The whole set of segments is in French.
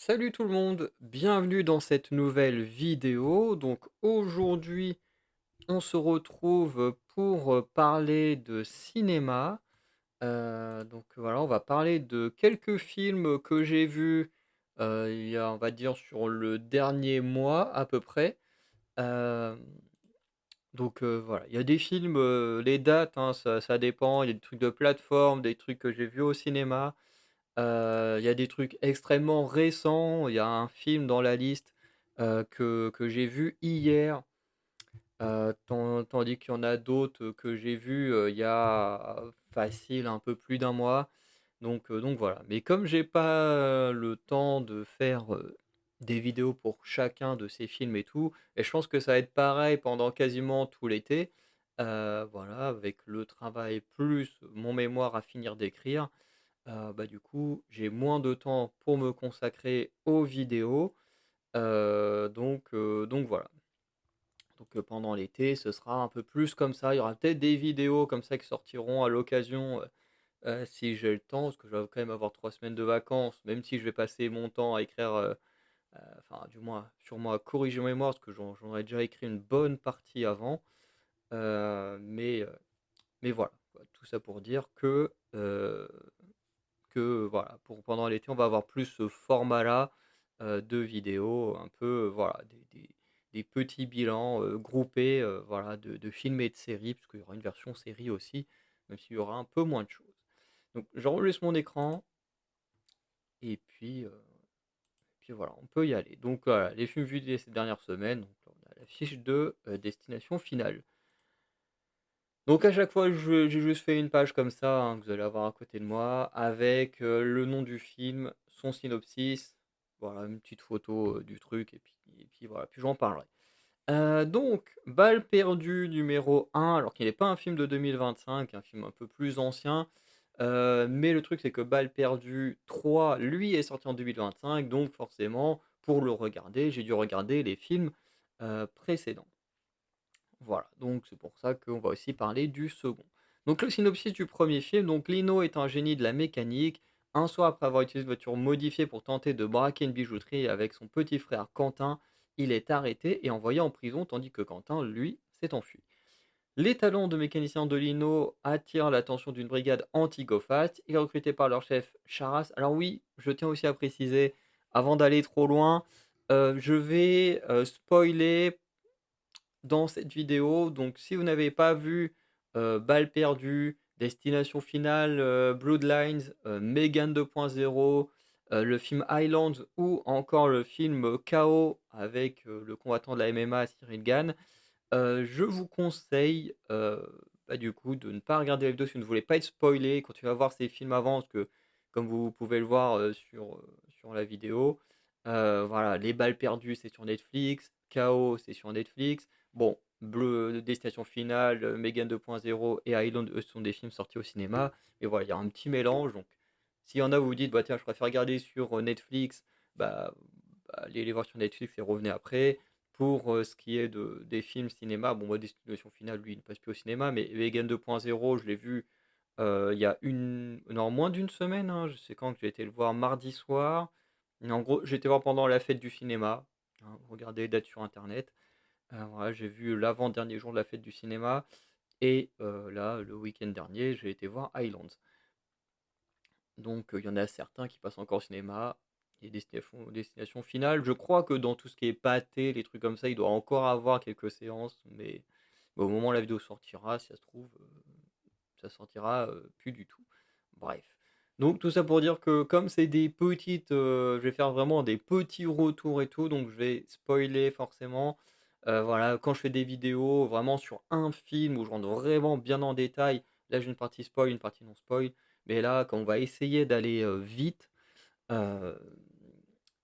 Salut tout le monde, bienvenue dans cette nouvelle vidéo. Donc aujourd'hui, on se retrouve pour parler de cinéma. Donc voilà, on va parler de quelques films que j'ai vus il y a, on va dire, sur le dernier mois à peu près. Euh, donc voilà, il y a des films, les dates, hein, ça dépend. Il y a des trucs de plateforme, des trucs que j'ai vus au cinéma. Il y a des trucs extrêmement récents. Il y a un film dans la liste, que j'ai vu hier, tandis qu'il y en a d'autres, que j'ai vus, il y a facile un peu plus d'un mois. Donc voilà. Mais comme j'ai pas le temps de faire, des vidéos pour chacun de ces films et tout, et je pense que ça va être pareil pendant quasiment tout l'été, voilà, avec le travail plus mon mémoire à finir d'écrire. Bah, du coup, j'ai moins de temps pour me consacrer aux vidéos, donc voilà. Donc pendant l'été, ce sera un peu plus comme ça. Il y aura peut-être des vidéos comme ça qui sortiront à l'occasion, si j'ai le temps, parce que je vais quand même avoir 3 semaines de vacances, même si je vais passer mon temps à écrire, enfin du moins sûrement à corriger mon mémoire, parce que j'en ai déjà écrit une bonne partie avant. Heu, mais, heu, mais voilà, quoi. Tout ça pour dire que voilà, pour pendant l'été, on va avoir plus ce format-là, de vidéos un peu, voilà, des petits bilans, groupés, voilà, de films et de séries, parce qu'il y aura une version série aussi, même s'il y aura un peu moins de choses. Donc j'enregistre mon écran et puis voilà, on peut y aller. Donc voilà, les films vus ces dernières semaines, donc là, on a la fiche de, destination finale. Donc à chaque fois, j'ai juste fait une page comme ça, hein, que vous allez avoir à côté de moi, avec, le nom du film, son synopsis, voilà, une petite photo, du truc et puis voilà, puis j'en parlerai. Donc Balle perdue numéro 1, alors qu'il n'est pas un film de 2025, un film un peu plus ancien, mais le truc c'est que Balle perdue 3, lui, est sorti en 2025, donc forcément, pour le regarder, j'ai dû regarder les films, précédents. Voilà, donc c'est pour ça qu'on va aussi parler du second. Donc le synopsis du premier film, donc Lino est un génie de la mécanique. Un soir, après avoir utilisé une voiture modifiée pour tenter de braquer une bijouterie avec son petit frère Quentin, il est arrêté et envoyé en prison, tandis que Quentin, lui, s'est enfui. Les talents de mécanicien de Lino attirent l'attention d'une brigade anti-go-fast. Il est recruté par leur chef Charas. Alors oui, je tiens aussi à préciser, avant d'aller trop loin, je vais spoiler dans cette vidéo. Donc si vous n'avez pas vu, Balle perdue, Destination finale, Bloodlines, Megan 2.0, le film Highlands ou encore le film, KO avec, le combattant de la MMA Cyril Gane, je vous conseille, bah, du coup, de ne pas regarder la vidéo si vous ne voulez pas être spoilé quand tu vas voir ces films avant. Parce que comme vous pouvez le voir, sur la vidéo, voilà, Les Balles perdues, c'est sur Netflix, KO, c'est sur Netflix. Bon, Bleu Destination finale, Megan 2.0 et Island, eux, ce sont des films sortis au cinéma. Mais voilà, il y a un petit mélange. Donc s'il y en a, vous vous dites: «Bah, tiens, je préfère regarder sur, Netflix», bah allez les voir sur Netflix et revenez après. Pour, ce qui est des films cinéma, bon, moi, Destination finale, lui, il ne passe plus au cinéma, mais Vegan 2.0, je l'ai vu, il y a une non, moins d'une semaine, hein. Je sais quand que j'ai été le voir mardi soir. Mais en gros, j'ai été voir pendant la fête du cinéma, hein, regardez les dates sur internet. Voilà, j'ai vu l'avant-dernier jour de la fête du cinéma et là, le week-end dernier, j'ai été voir Highlands. Donc il y en a certains qui passent encore au cinéma et Destination Finale. Je crois que dans tout ce qui est pâté, les trucs comme ça, il doit encore avoir quelques séances, mais au moment où la vidéo sortira, si ça se trouve, ça sortira, plus du tout. Bref. Donc tout ça pour dire que comme c'est des petites, je vais faire vraiment des petits retours et tout, donc je vais spoiler forcément. Voilà, quand je fais des vidéos vraiment sur un film où je rentre vraiment bien en détail, là j'ai une partie spoil, une partie non spoil. Mais là, quand on va essayer d'aller, vite, heu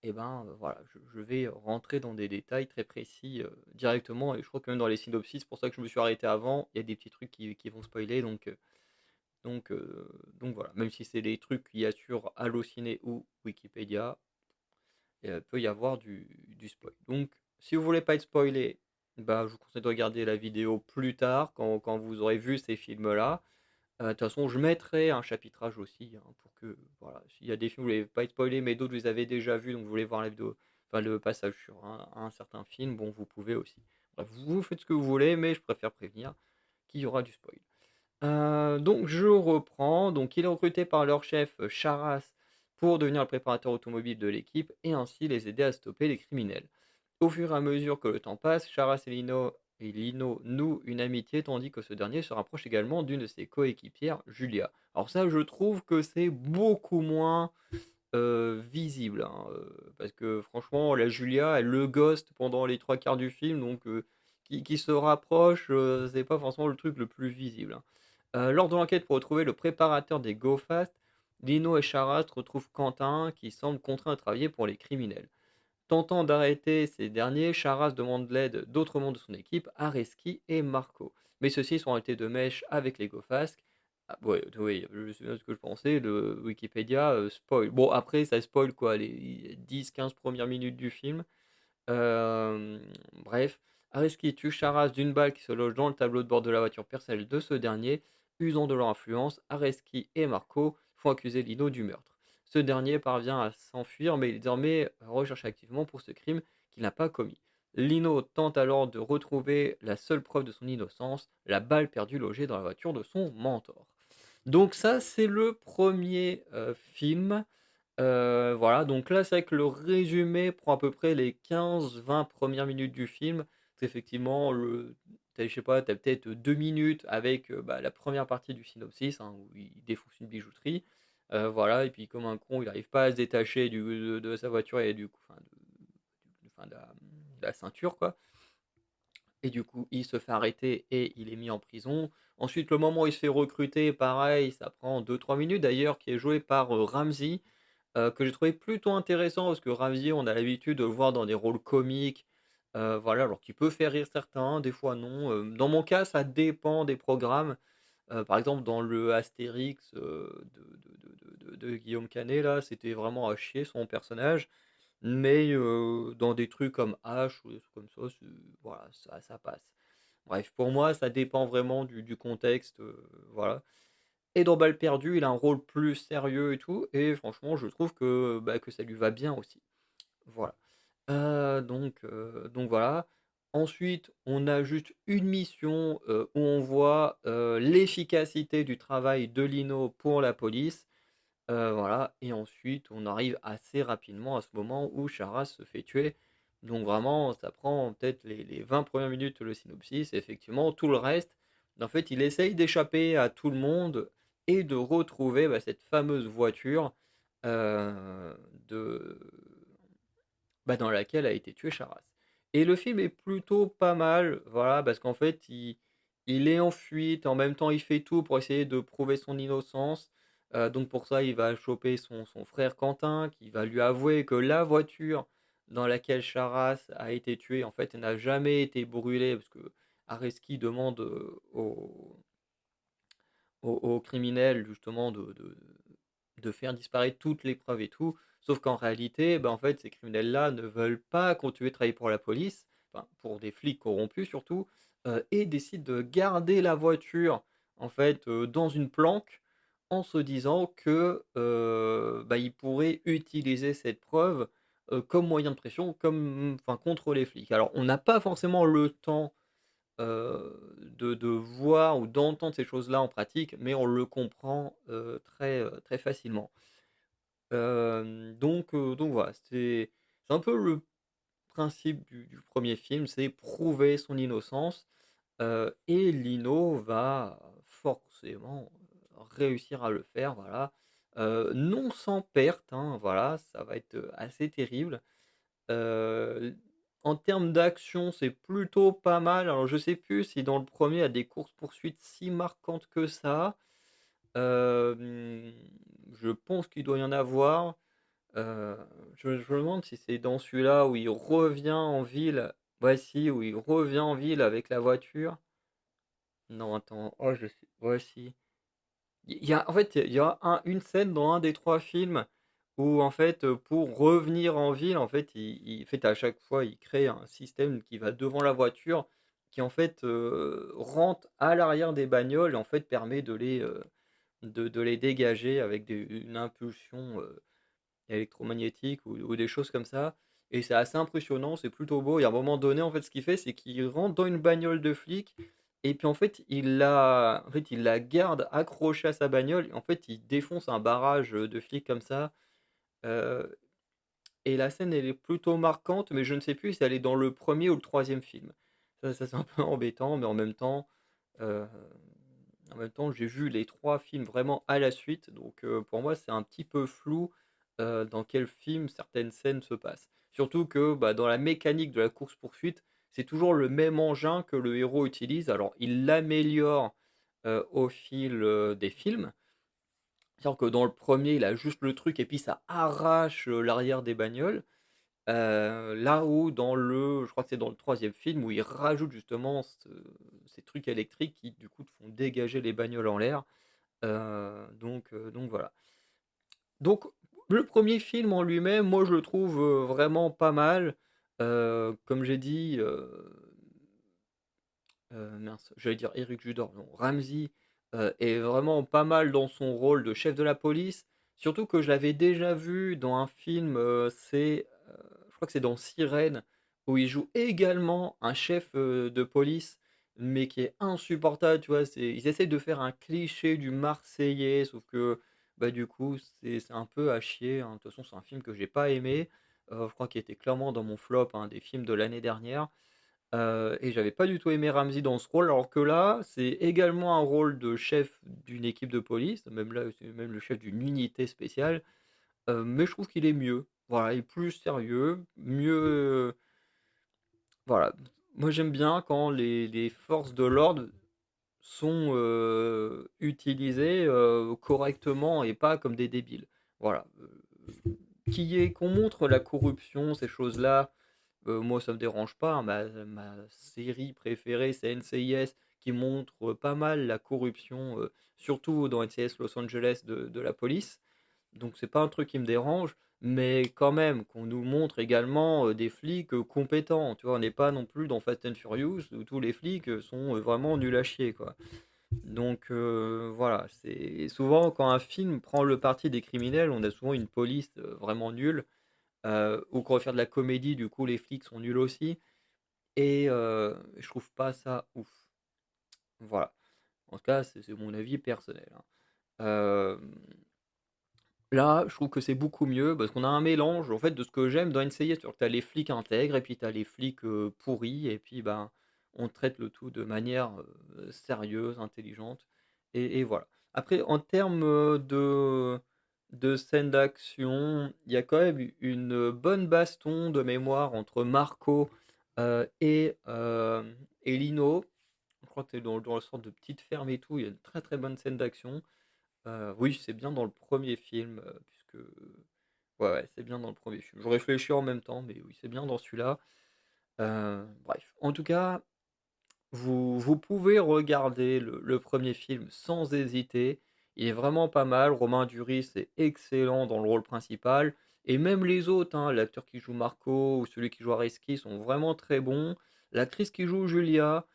et ben, voilà, je vais rentrer dans des détails très précis, directement, et je crois que même dans les synopsis, c'est pour ça que je me suis arrêté avant, il y a des petits trucs qui vont spoiler, donc voilà. Même si c'est des trucs qu'il y a sur Allociné ou Wikipédia, peut y avoir du spoil. Donc si vous voulez pas être spoilé, bah, je vous conseille de regarder la vidéo plus tard quand vous aurez vu ces films-là. De toute façon, je mettrai un chapitrage aussi, hein, pour que voilà, s'il y a des films, vous voulez pas être spoilés, mais d'autres vous les avez déjà vus, donc vous voulez voir la vidéo, enfin le passage sur un certain film, bon, vous pouvez aussi. Bref, vous faites ce que vous voulez, mais je préfère prévenir qu'il y aura du spoil. Donc je reprends. Donc il est recruté par leur chef, Charras, pour devenir le préparateur automobile de l'équipe et ainsi les aider à stopper les criminels. Au fur et à mesure que le temps passe, Charras et Lino nouent une amitié tandis que ce dernier se rapproche également d'une de ses coéquipières, Julia. Alors ça, je trouve que c'est beaucoup moins, visible, hein, parce que franchement, la Julia, elle le ghost pendant les 3 quarts du film, donc qui se rapproche, c'est pas forcément le truc le plus visible, hein. Lors de l'enquête pour retrouver le préparateur des Go Fast, Lino et Charat retrouvent Quentin qui semble contraint à travailler pour les criminels. Tentant d'arrêter ces derniers, Charas demande l'aide d'autres membres de son équipe, Areski et Marco. Mais ceux-ci sont arrêtés de mèche avec les Gofasques. Ah, ouais, oui, je sais bien ce que je pensais, le Wikipédia spoil. Bon, après, ça spoil quoi, les 10-15 premières minutes du film. Euh, Bref, Areski tue Charas d'une balle qui se loge dans le tableau de bord de la voiture personnelle de ce dernier. Usant de leur influence, Areski et Marco font accuser Lino du meurtre. Ce dernier parvient à s'enfuir, mais il est désormais recherché activement pour ce crime qu'il n'a pas commis. Lino tente alors de retrouver la seule preuve de son innocence, la balle perdue logée dans la voiture de son mentor. Donc ça, c'est le premier film. Voilà, donc là, c'est vrai que le résumé prend à peu près les 15-20 premières minutes du film. C'est effectivement je sais pas, tu peut-être 2 minutes avec, bah, la première partie du synopsis, hein, où il défonce une bijouterie. Voilà et puis comme un con, il n'arrive pas à se détacher de sa voiture et du coup enfin de la ceinture, quoi. Et du coup, il se fait arrêter et il est mis en prison. Ensuite, le moment où il se fait recruter, pareil, ça prend 2-3 minutes d'ailleurs, qui est joué par, Ramzy, que j'ai trouvé plutôt intéressant parce que Ramzy, on a l'habitude de le voir dans des rôles comiques, voilà, alors qu'il peut faire rire certains, des fois non. Dans mon cas, ça dépend des programmes. Par exemple, dans le Astérix, de Guillaume Canet là, c'était vraiment à chier son personnage. Mais dans des trucs comme H ou des trucs comme ça, voilà, ça passe. Bref, pour moi, ça dépend vraiment du contexte, voilà. Et dans Balles perdues, il a un rôle plus sérieux et tout, et franchement, je trouve que, bah, que ça lui va bien aussi. Voilà. Donc voilà. Ensuite, on a juste une mission, où on voit, l'efficacité du travail de Lino pour la police. Voilà et ensuite on arrive assez rapidement à ce moment où Charas se fait tuer. Donc vraiment, ça prend peut-être les 20 premières minutes le synopsis et effectivement tout le reste, en fait, il essaye d'échapper à tout le monde et de retrouver, bah, cette fameuse voiture, heu, de bah, dans laquelle a été tué Charas. Et le film est plutôt pas mal, voilà, parce qu'en fait, il est en fuite, en même temps, il fait tout pour essayer de prouver son innocence. Donc pour ça, il va choper son frère Quentin, qui va lui avouer que la voiture dans laquelle Charas a été tué, en fait, elle n'a jamais été brûlée, parce que Areski demande aux criminels justement de faire disparaître toutes les preuves et tout. Sauf qu'en réalité, bah, en fait, ces criminels-là ne veulent pas continuer de travailler pour la police, enfin pour des flics corrompus surtout, et décident de garder la voiture en fait dans une planque en se disant que bah, ils pourraient utiliser cette preuve comme moyen de pression, comme, enfin, contre les flics. Alors, on n'a pas forcément le temps de voir ou d'entendre ces choses-là en pratique, mais on le comprend, très facilement. Donc voilà, c'est un peu le principe du 1 film, c'est prouver son innocence, et Lino va forcément réussir à le faire, voilà. Non sans perte, hein, voilà, ça va être, assez terrible. Heu, En termes d'action, c'est plutôt pas mal. Alors je sais plus si dans le premier il y a des courses-poursuites si marquantes que ça. Hem, je pense qu'il doit y en avoir. Heu, je me demande si c'est dans celui-là où il revient en ville. Ouais, si, où il revient en ville avec la voiture. Non, attends, oh je sais ouais, si. Il y a en fait, il y a une scène dans un des 3 films où en fait, pour revenir en ville, en fait, il en fait, à chaque fois, il crée un système qui va devant la voiture qui en fait, rentre à l'arrière des bagnoles et en fait permet de les dégager avec une impulsion, électromagnétique ou des choses comme ça et c'est assez impressionnant, c'est plutôt beau et à un moment donné, en fait, ce qu'il fait, c'est qu'il rentre dans une bagnole de flic et puis, il la garde accrochée à sa bagnole et en fait, il défonce un barrage, de flics comme ça, heu et la scène, elle est plutôt marquante, mais je ne sais plus si elle est dans le premier ou le troisième film. Ça, c'est un peu embêtant, mais heu, en même temps, j'ai vu les 3 films vraiment à la suite, donc pour moi, c'est un petit peu flou, dans quel film certaines scènes se passent. Surtout que, bah, dans la mécanique de la course-poursuite, c'est toujours le même engin que le héros utilise. Alors, il l'améliore, au fil, des films. C'est-à-dire que dans le premier, il a juste le truc et puis ça arrache, l'arrière des bagnoles. Là où je crois que c'est dans le troisième film où ils rajoutent justement ces trucs électriques qui du coup te font dégager les bagnoles en l'air, donc voilà. Donc le premier film en lui-même, moi je le trouve, vraiment pas mal. Comme j'ai dit, mince, j'allais dire Éric Judor, non, Ramzy, est vraiment pas mal dans son rôle de chef de la police. Surtout que je l'avais déjà vu dans un film, je crois que c'est dans Sirène, où il joue également un chef, de police, mais qui est insupportable, tu vois? Ils essayent de faire un cliché du Marseillais, sauf que, bah, du coup, c'est un peu à chier, hein. De toute façon, c'est un film que j'ai pas aimé, je crois qu'il était clairement dans mon flop, hein, des films de l'année dernière. Et j'avais pas du tout aimé Ramzy dans ce rôle, alors que là, c'est également un rôle de chef d'une équipe de police, même là, c'est même le chef d'une unité spéciale, mais je trouve qu'il est mieux. Voilà, il est plus sérieux, mieux, voilà. Moi, j'aime bien quand les forces de l'ordre sont, utilisées, correctement et pas comme des débiles. Voilà, qu'on montre la corruption, ces choses-là. Moi, ça me dérange pas, hein. Ma série préférée, c'est NCIS, qui montre, pas mal la corruption, surtout dans NCIS Los Angeles de la police. Donc c'est pas un truc qui me dérange, mais quand même qu'on nous montre également, des flics, compétents, tu vois? On n'est pas non plus dans Fast and Furious où tous les flics, sont, vraiment nuls à chier, quoi. Donc voilà, c'est souvent quand un film prend le parti des criminels, on a souvent une police, vraiment nulle. Ou qu'on veut faire de la comédie, du coup, les flics sont nuls aussi et je trouve pas ça ouf. Voilà. En tout cas, c'est mon avis personnel, hein. Hem, Là, je trouve que c'est beaucoup mieux parce qu'on a un mélange, en fait, de ce que j'aime dans NCIS. C'est-à-dire que tu as les flics intègres et puis tu as les flics, pourris et puis, ben, on traite le tout de manière, sérieuse, intelligente et voilà. Après en termes, de scènes d'action, il y a quand même une bonne baston de mémoire entre Marco, et Lino. Je crois que c'est dans le sorte de petite ferme et tout, il y a une très, très bonne scène d'action. Oui, c'est bien dans le premier film, puisque ouais, ouais, c'est bien dans le premier film. Je réfléchis en même temps, mais oui, c'est bien dans celui-là. Bref, en tout cas, vous pouvez regarder le 1 film sans hésiter. Il est vraiment pas mal. Romain Duris est excellent dans le rôle principal et même les autres, hein, l'acteur qui joue Marco ou celui qui joue Areski sont vraiment très bons. L'actrice qui joue Julia,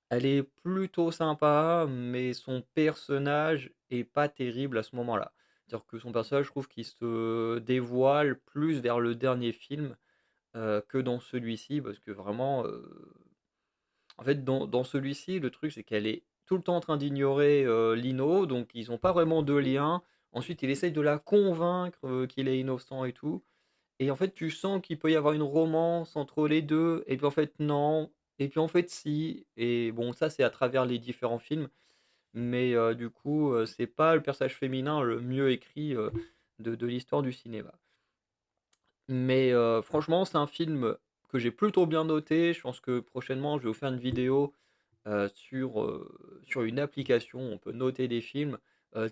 elle est plutôt sympa, mais son personnage est pas terrible à ce moment-là. C'est-à-dire que son personnage, je trouve qu'il se dévoile plus vers le dernier film, que dans celui-ci parce que vraiment, en fait, dans celui-ci, le truc, c'est qu'elle est tout le temps en train d'ignorer, Lino, donc ils ont pas vraiment de lien. Ensuite, il essaye de la convaincre, qu'il est innocent et tout et en fait, tu sens qu'il peut y avoir une romance entre les 2. Et puis en fait, non et puis en fait, si et bon, ça, c'est à travers les différents films, mais du coup, c'est pas le personnage féminin le mieux écrit, de l'histoire du cinéma. Mais franchement, c'est un film que j'ai plutôt bien noté. Je pense que prochainement, je vais vous faire une vidéo, sur une application où on peut noter des films.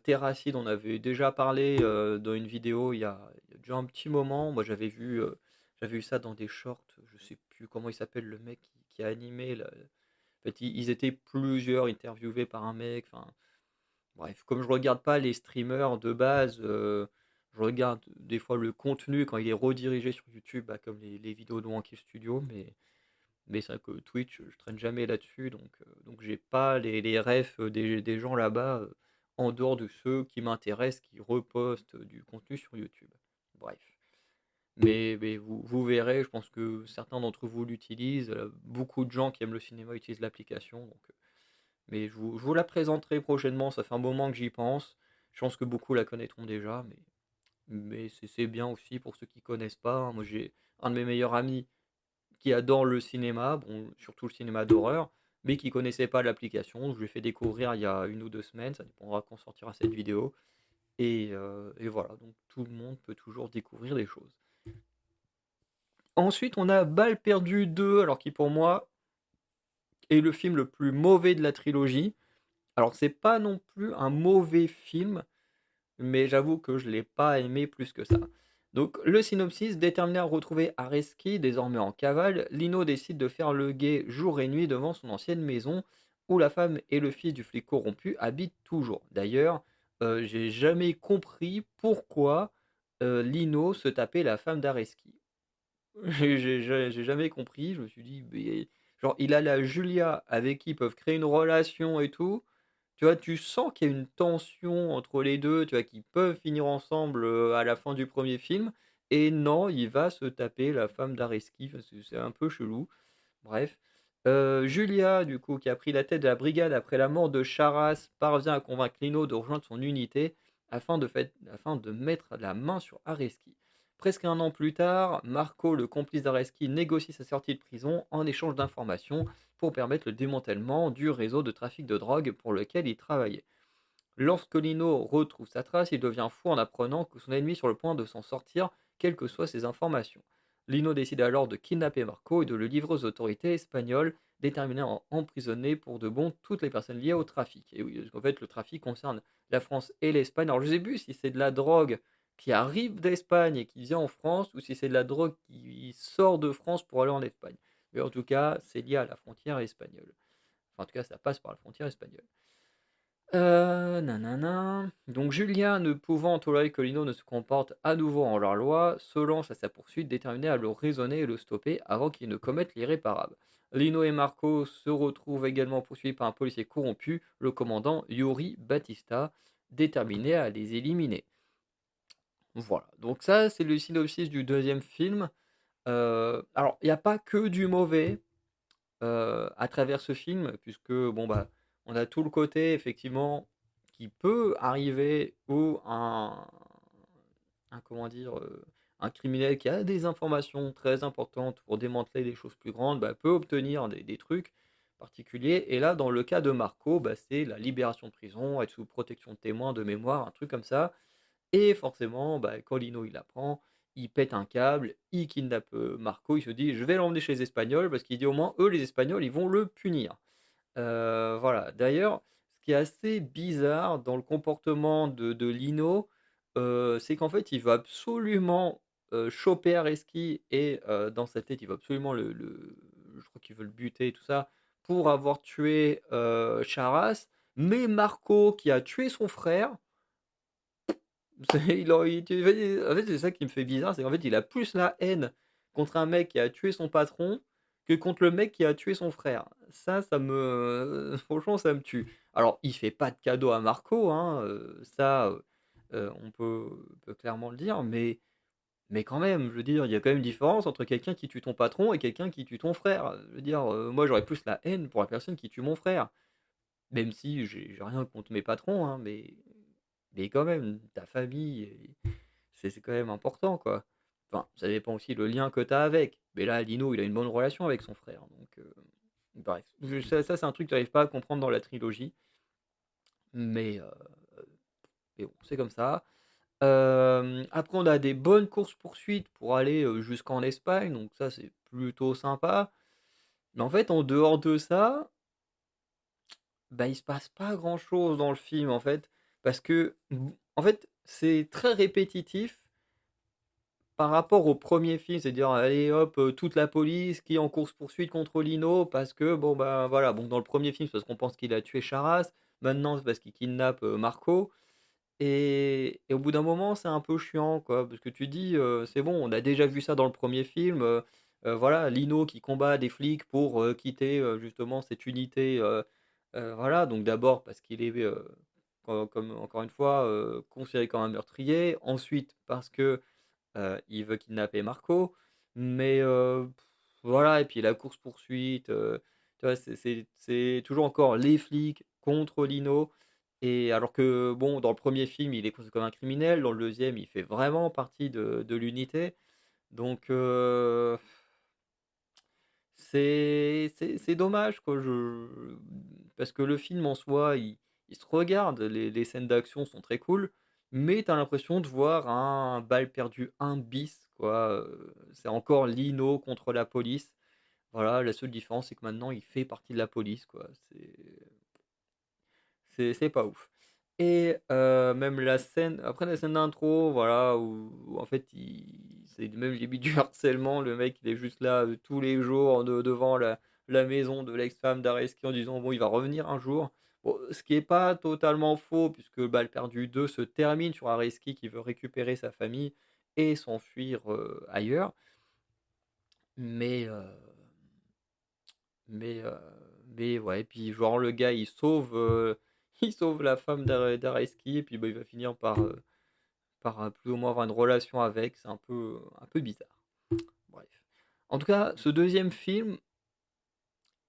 Terracid, on avait déjà parlé, dans une vidéo il y a déjà un petit moment. Moi, j'avais vu ça dans des shorts, je sais plus comment il s'appelle le mec qui a animé là, en fait, ils étaient plusieurs interviewés par un mec, enfin bref, comme je regarde pas les streamers de base, je regarde des fois le contenu quand il est redirigé sur YouTube, bah, comme les vidéos de Wanké Studio, Mais c'est vrai que Twitch, je traîne jamais là-dessus, donc j'ai pas les refs, des gens là-bas, en dehors de ceux qui m'intéressent, qui repostent, du contenu sur YouTube. Bref. Mais vous verrez, je pense que certains d'entre vous l'utilisent, beaucoup de gens qui aiment le cinéma utilisent l'application, mais je vous la présenterai prochainement, ça fait un moment que j'y pense. Je pense que beaucoup la connaîtront déjà, mais c'est bien aussi pour ceux qui connaissent pas, hein. Moi, j'ai un de mes meilleurs amis qui adore le cinéma, bon, surtout le cinéma d'horreur, mais qui connaissait pas l'application. Je lui ai fait découvrir il y a 1 ou 2 semaines, ça dépendra quand sortira cette vidéo et voilà, donc tout le monde peut toujours découvrir des choses. Ensuite, on a Balles perdues 2, alors qui pour moi est le film le plus mauvais de la trilogie. Alors c'est pas non plus un mauvais film, mais j'avoue que je l'ai pas aimé plus que ça. Donc le synopsis: déterminé à retrouver Areski, désormais en cavale, Lino décide de faire le guet jour et nuit devant son ancienne maison, où la femme et le fils du flic corrompu habitent toujours. D'ailleurs, j'ai jamais compris pourquoi, Lino se tapait la femme d'Areski. J'ai jamais compris, je me suis dit: «Beh», genre il a la Julia avec qui ils peuvent créer une relation et tout. Tu vois? Tu sens qu'il y a une tension entre les 2, tu vois? Qu'ils peuvent finir ensemble, à la fin du premier film et non, il va se taper la femme d'Areski, enfin c'est un peu chelou. Bref. Julia, du coup, qui a pris la tête de la brigade après la mort de Charas, parvient à convaincre Lino de rejoindre son unité afin de mettre la main sur Areski. Presque un an plus tard, Marco, le complice d'Areski, négocie sa sortie de prison en échange d'informations pour permettre le démantèlement du réseau de trafic de drogue pour lequel il travaillait. Lorsque Lino retrouve sa trace, il devient fou en apprenant que son ennemi est sur le point de s'en sortir, quelles que soient ses informations. Lino décide alors de kidnapper Marco et de le livrer aux autorités espagnoles, déterminé à emprisonner pour de bon toutes les personnes liées au trafic. Et oui, parce qu'en fait, le trafic concerne la France et l'Espagne. Alors, je sais plus si c'est de la drogue qui arrive d'Espagne et qui vient en France, ou si c'est de la drogue qui sort de France pour aller en Espagne. Mais en tout cas, c'est lié à la frontière espagnole. Enfin, en tout cas, ça passe par la frontière espagnole. Nanana. Donc Julien, ne pouvant tolérer que Lino ne se comporte à nouveau en leur loi, se lance à sa poursuite, déterminé à le raisonner et le stopper avant qu'il ne commette l'irréparable. Lino et Marco se retrouvent également poursuivis par un policier corrompu, le commandant Yuri Batista, déterminé à les éliminer. Voilà, donc ça c'est le synopsis du deuxième film. Alors il n'y a pas que du mauvais, à travers ce film, puisque bon bah, on a tout le côté effectivement qui peut arriver où un comment dire, un criminel qui a des informations très importantes pour démanteler des choses plus grandes, bah, peut obtenir des trucs particuliers. Et là, dans le cas de Marco, bah, c'est la libération de prison, être sous protection de témoins, de mémoire, un truc comme ça. Et forcément, bah, quand Lino il apprend, il pète un câble, il kidnappe, Marco, il se dit: «Je vais l'emmener chez les Espagnols», parce qu'il dit: «Au moins eux, les Espagnols, ils vont le punir». Voilà. D'ailleurs, ce qui est assez bizarre dans le comportement de Lino, c'est qu'en fait, il veut absolument, choper Areski et dans sa tête, il veut absolument je crois qu'il veut le buter et tout ça, pour avoir tué, Charas. Mais Marco, qui a tué son frère, il aurait été en fait, c'est ça qui me fait bizarre, c'est qu'en fait, il a plus la haine contre un mec qui a tué son patron, que contre le mec qui a tué son frère. Ça me franchement, ça me tue. Alors, il fait pas de cadeau à Marco, hein, ça, on peut clairement le dire, mais quand même, je veux dire, il y a quand même une différence entre quelqu'un qui tue ton patron et quelqu'un qui tue ton frère. Je veux dire, moi, j'aurais plus la haine pour la personne qui tue mon frère. Même si j'ai rien contre mes patrons, hein, mais quand même, ta famille et c'est quand même important, quoi. Enfin, ça dépend aussi le lien que tu as avec. Mais là, Lino, il a une bonne relation avec son frère, donc bref. Ça, c'est un truc que tu pas à comprendre dans la trilogie, mais heu, mais bon, c'est comme ça. Après, on a des bonnes courses-poursuites pour aller, jusqu'en Espagne, donc ça, c'est plutôt sympa. Mais en fait, en dehors de ça, bah, il se passe pas grand-chose dans le film, en fait, parce que, en fait, c'est très répétitif par rapport au premier film. C'est-à-dire, allez hop, toute la police qui est en course-poursuite contre Lino parce que bon, bah, voilà, bon dans le premier film, c'est parce qu'on pense qu'il a tué Charas. Maintenant, c'est parce qu'il kidnappe, Marco et au bout d'un moment, c'est un peu chiant, quoi, parce que tu dis: «C'est bon, on a déjà vu ça dans le premier film», voilà, Lino qui combat des flics pour, quitter, justement cette unité, voilà, donc d'abord parce qu'il est, comme encore une fois, considéré comme un meurtrier. Ensuite parce que, il veut kidnapper Marco, mais voilà et puis la course-poursuite, tu vois? C'est toujours encore les flics contre Lino et alors que bon, dans le premier film, il est considéré comme un criminel, dans le deuxième, il fait vraiment partie de l'unité donc c'est dommage quoi, je parce que le film en soi, il se regarde, les scènes d'action sont très cool, mais tu as l'impression de voir un Balles perdues 1 bis quoi, c'est encore Lino contre la police. Voilà, la seule différence, c'est que maintenant il fait partie de la police quoi, c'est pas ouf et même la scène après la scène d'intro, voilà, où en fait il c'est même limite du harcèlement. Le mec, il est juste là, tous les jours devant la maison de l'ex-femme d'Areski en disant: «Bon, il va revenir un jour». Bon, ce qui est pas totalement faux puisque Balles perdues 2 se termine sur Areski qui veut récupérer sa famille et s'enfuir, ailleurs. Mais mais heu, mais ouais, puis genre le gars il sauve, il sauve la femme d'Areski et puis, bah, il va finir par, plus ou moins avoir une relation avec, c'est un peu bizarre. Bref. En tout cas, ce deuxième film,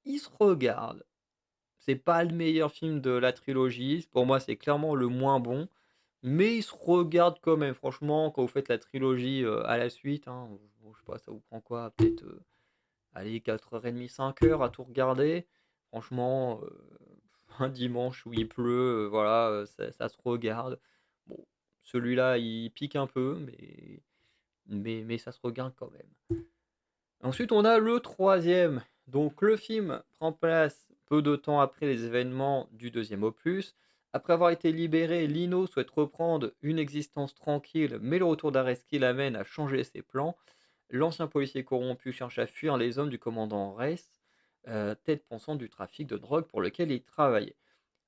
il se regarde. C'est pas le meilleur film de la trilogie, pour moi, c'est clairement le moins bon, mais il se regarde quand même. Franchement, quand vous faites la trilogie, à la suite, hein, bon, je sais pas, ça vous prend quoi? Peut-être, allez 4h30, 5 heures à tout regarder. Franchement, un dimanche où il pleut, voilà, ça se regarde. Bon, celui-là, il pique un peu, mais ça se regarde quand même. Ensuite, on a le troisième. Donc le film prend place peu de temps après les événements du deuxième opus. Après avoir été libéré, Lino souhaite reprendre une existence tranquille, mais le retour d'Areski l'amène à changer ses plans. L'ancien policier corrompu cherche à fuir les hommes du commandant Reis, tête pensante du trafic de drogue pour lequel il travaillait.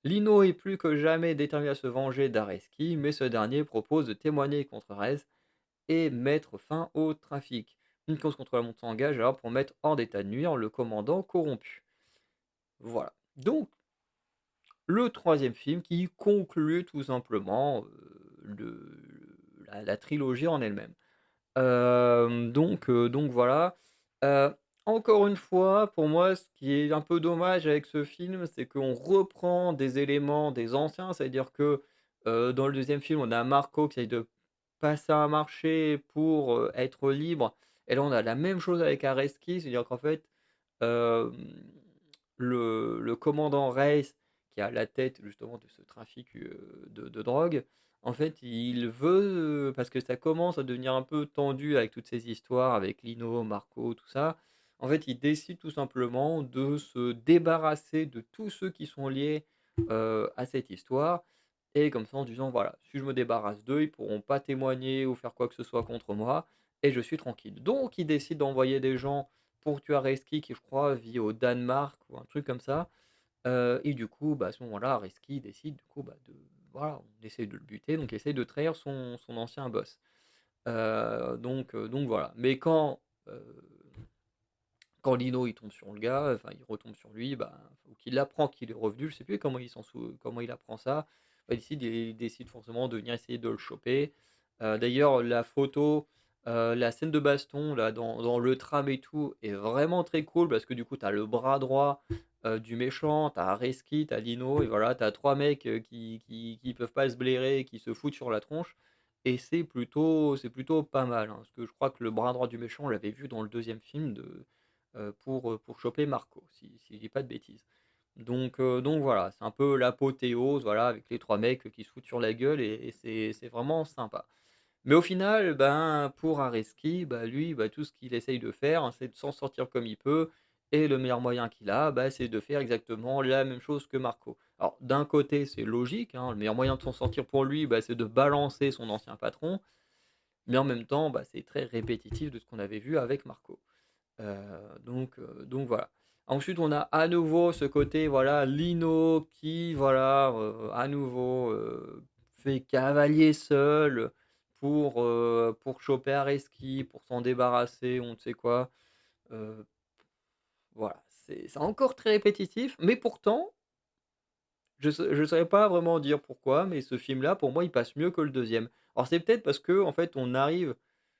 Lino est plus que jamais déterminé à se venger d'Areski, mais ce dernier propose de témoigner contre Reis et mettre fin au trafic. Une cause contre la montre s'engage alors pour mettre hors d'état de nuire le commandant corrompu. Voilà. Donc, le troisième film qui conclut tout simplement la trilogie en elle-même. Donc voilà. Heu, Encore une fois, pour moi, ce qui est un peu dommage avec ce film, c'est qu'on reprend des éléments des anciens. C'est-à-dire que, dans le deuxième film, on a Marco qui essaye de passer un marché pour, être libre et là, on a la même chose avec Areski. C'est-à-dire qu'en fait, hem, le commandant Reis, qui a la tête justement de ce trafic, de drogue, en fait, il veut, parce que ça commence à devenir un peu tendu avec toutes ces histoires avec Lino, Marco, tout ça. En fait, il décide tout simplement de se débarrasser de tous ceux qui sont liés, à cette histoire et comme ça en disant: «Voilà, si je me débarrasse d'eux, ils pourront pas témoigner ou faire quoi que ce soit contre moi et je suis tranquille». Donc il décide d'envoyer des gens pour tuer Areski qui, je crois, vit au Danemark ou un truc comme ça. Et du coup, bah, à ce moment-là, Areski décide du coup, bah, de voilà, on essaye de le buter, donc il essaye de trahir son ancien boss. Donc voilà. Mais quand Lino il tombe sur le gars, enfin il retombe sur lui, bah, ou qu'il apprend qu'il est revenu, je sais plus comment il apprend ça, bah, il décide forcément de venir essayer de le choper. D'ailleurs la photo, la scène de baston là dans le tram et tout est vraiment très cool parce que du coup tu as le bras droit, du méchant, tu as Areski, tu as Lino et voilà, tu as 3 mecs, qui peuvent pas se blairer et qui se foutent sur la tronche et c'est plutôt pas mal, hein. Parce que je crois que le bras droit du méchant, on l'avait vu dans le deuxième film pour choper Marco, si je dis pas de bêtises. Donc voilà, c'est un peu l'apothéose, voilà, avec les 3 mecs qui se foutent sur la gueule et c'est vraiment sympa. Mais au final, ben, pour Areski, bah, lui, bah, tout ce qu'il essaye de faire, hein, c'est de s'en sortir comme il peut et le meilleur moyen qu'il a, bah, c'est de faire exactement la même chose que Marco. Alors d'un côté, c'est logique, hein, le meilleur moyen de s'en sortir pour lui, bah, c'est de balancer son ancien patron, mais en même temps, bah, c'est très répétitif de ce qu'on avait vu avec Marco. Donc voilà. Ensuite, on a à nouveau ce côté, voilà, Lino qui, voilà, à nouveau, fait cavalier seul pour choper Areski, pour s'en débarrasser, on ne sait quoi. Heu, voilà, c'est encore très répétitif, mais pourtant, je saurais pas vraiment dire pourquoi, mais ce film-là, pour moi, il passe mieux que le deuxième. Alors c'est peut-être parce que en fait, on arrive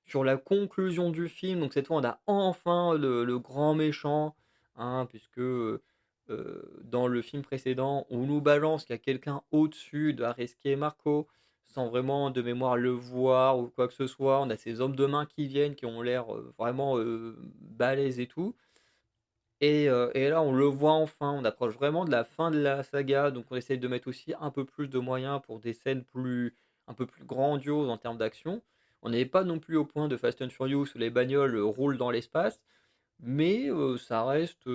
sur la conclusion du film, donc cette fois, on a enfin le grand méchant, hein, puisque, dans le film précédent, on nous balance qu'il y a quelqu'un au-dessus d'Areski et Marco, sans vraiment de mémoire le voir ou quoi que ce soit. On a ces hommes de main qui viennent, qui ont l'air, vraiment, balèzes et tout. Et là, on le voit enfin, on approche vraiment de la fin de la saga, donc on essaye de mettre aussi un peu plus de moyens pour des scènes un peu plus grandioses en termes d'action. On n'est pas non plus au point de Fast and Furious où les bagnoles, roulent dans l'espace, mais ça reste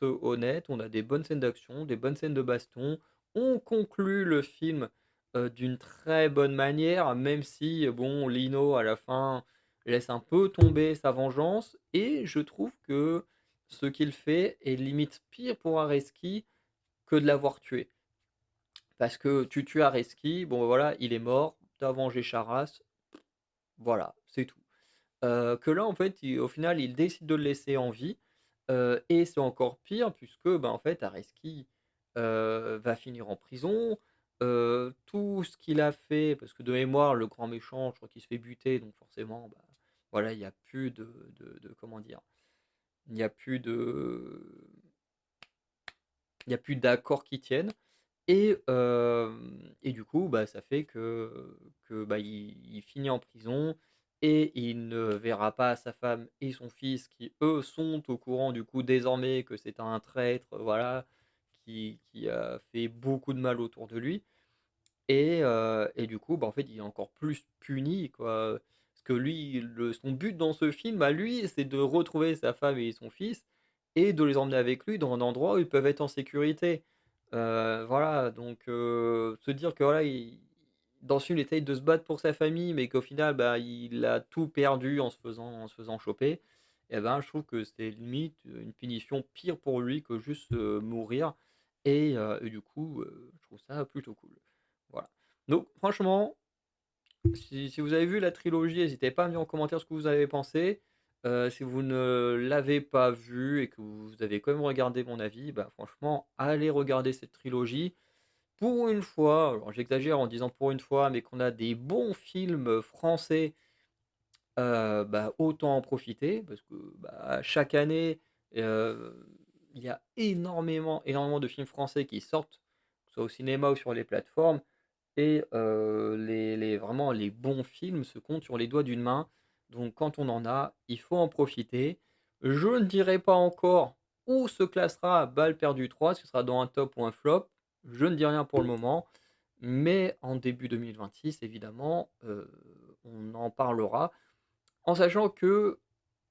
honnête. On a des bonnes scènes d'action, des bonnes scènes de baston. On conclut le film, d'une très bonne manière, même si, bon, Lino, à la fin, laisse un peu tomber sa vengeance et je trouve que ce qu'il fait est limite pire pour Areski que de l'avoir tué. Parce que tu tues Areski, bon, bah, voilà, il est mort, tu as vengé Charas, voilà, c'est tout. Que là, en fait, au final, il décide de le laisser en vie, et c'est encore pire puisque, bah, en fait, Areski, va finir en prison. Tout ce qu'il a fait parce que de mémoire, le grand méchant, je crois qu'il se fait buter donc forcément, bah, voilà, il y a plus de comment dire? Il y a plus de il y a plus d'accords qui tiennent et du coup, bah, ça fait que, bah, il finit en prison et il ne verra pas sa femme et son fils qui, eux, sont au courant du coup désormais que c'est un traître, voilà, qui a fait beaucoup de mal autour de lui et du coup, bah, en fait, il est encore plus puni, quoi, parce que lui, son but dans ce film, à lui, c'est de retrouver sa femme et son fils et de les emmener avec lui dans un endroit où ils peuvent être en sécurité. Voilà, donc se dire que, voilà, dans ce film, il essaye de se battre pour sa famille, mais qu'au final, bah, il a tout perdu en se faisant choper et ben, je trouve que c'est limite une punition pire pour lui que juste, mourir et du coup, je trouve ça plutôt cool. Voilà. Donc franchement, si vous avez vu la trilogie, n'hésitez pas à me dire en commentaire ce que vous avez pensé. Si vous ne l'avez pas vu et que vous avez quand même regardé mon avis, bah, franchement, allez regarder cette trilogie. Pour une fois, alors j'exagère en disant pour une fois, mais qu'on a des bons films, français, bah, autant en profiter parce que, bah, chaque année, heu, il y a énormément de films français qui sortent, que ce soit au cinéma ou sur les plateformes et les vraiment les bons films se comptent sur les doigts d'une main. Donc quand on en a, il faut en profiter. Je ne dirai pas encore où se classera Balles perdues 3, ce sera dans un top ou un flop. Je ne dis rien pour le moment, mais en début 2026 évidemment, on en parlera. En sachant que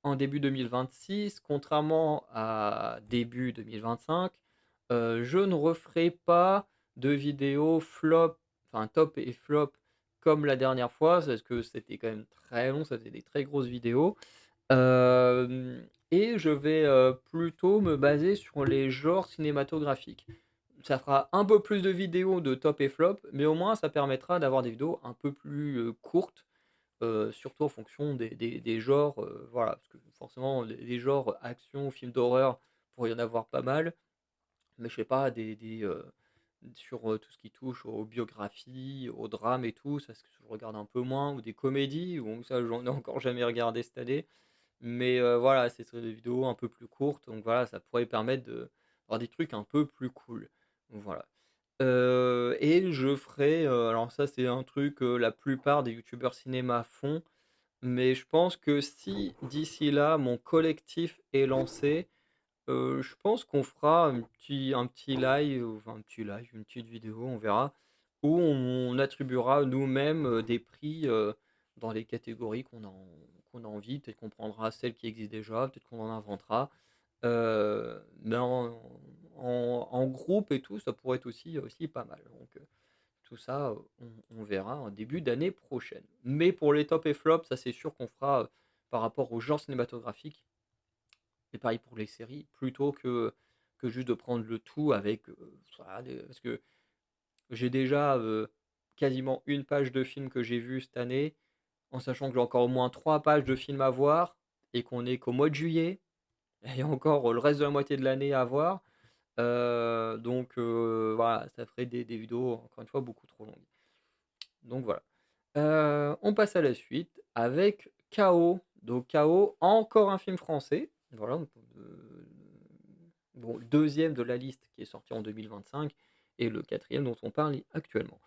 en début 2026, contrairement à début 2025, je ne referai pas de vidéos flop, enfin top et flop comme la dernière fois, parce que c'était quand même très long, ça faisait des très grosses vidéos. Et je vais, plutôt me baser sur les genres cinématographiques. Ça fera un peu plus de vidéos de top et flop, mais au moins ça permettra d'avoir des vidéos un peu plus, courtes. Surtout en fonction des genres, voilà, parce que forcément les genres action, films d'horreur, pour y en avoir pas mal, mais je sais pas sur, tout ce qui touche aux biographies, aux drames et tout, ça ce que je regarde un peu moins ou des comédies, ou ça j'en ai encore jamais regardé cette année, mais voilà, c'est sur des vidéos un peu plus courtes, donc voilà, ça pourrait permettre d'avoir des trucs un peu plus cool. Donc voilà. Et je ferai, alors ça c'est un truc, la plupart des youtubeurs cinéma font, mais je pense que si d'ici là, mon collectif est lancé, je pense qu'on fera un petit live, enfin un petit live, une petite vidéo, on verra, où on attribuera nous-mêmes, des prix, dans les catégories qu'on a envie. Peut-être qu'on prendra celles qui existent déjà, peut-être qu'on en inventera. Mais en groupe et tout, ça pourrait être aussi pas mal. Donc, tout ça, on verra en début d'année prochaine. Mais pour les tops et flops, ça c'est sûr qu'on fera, par rapport au genre cinématographique et pareil pour les séries, plutôt que juste de prendre le tout avec, voilà des parce que j'ai déjà, quasiment une page de film que j'ai vu cette année, en sachant que j'ai encore au moins 3 pages de films à voir et qu'on est qu'au mois de juillet, il y a encore le reste de la moitié de l'année à voir. Donc voilà, ça ferait des vidéos, encore une fois, beaucoup trop longues. Donc voilà. On passe à la suite avec KO. Donc KO, encore un film français. Voilà, donc, bon, le 2e de la liste qui est sorti en 2025 et le 4e dont on parle actuellement.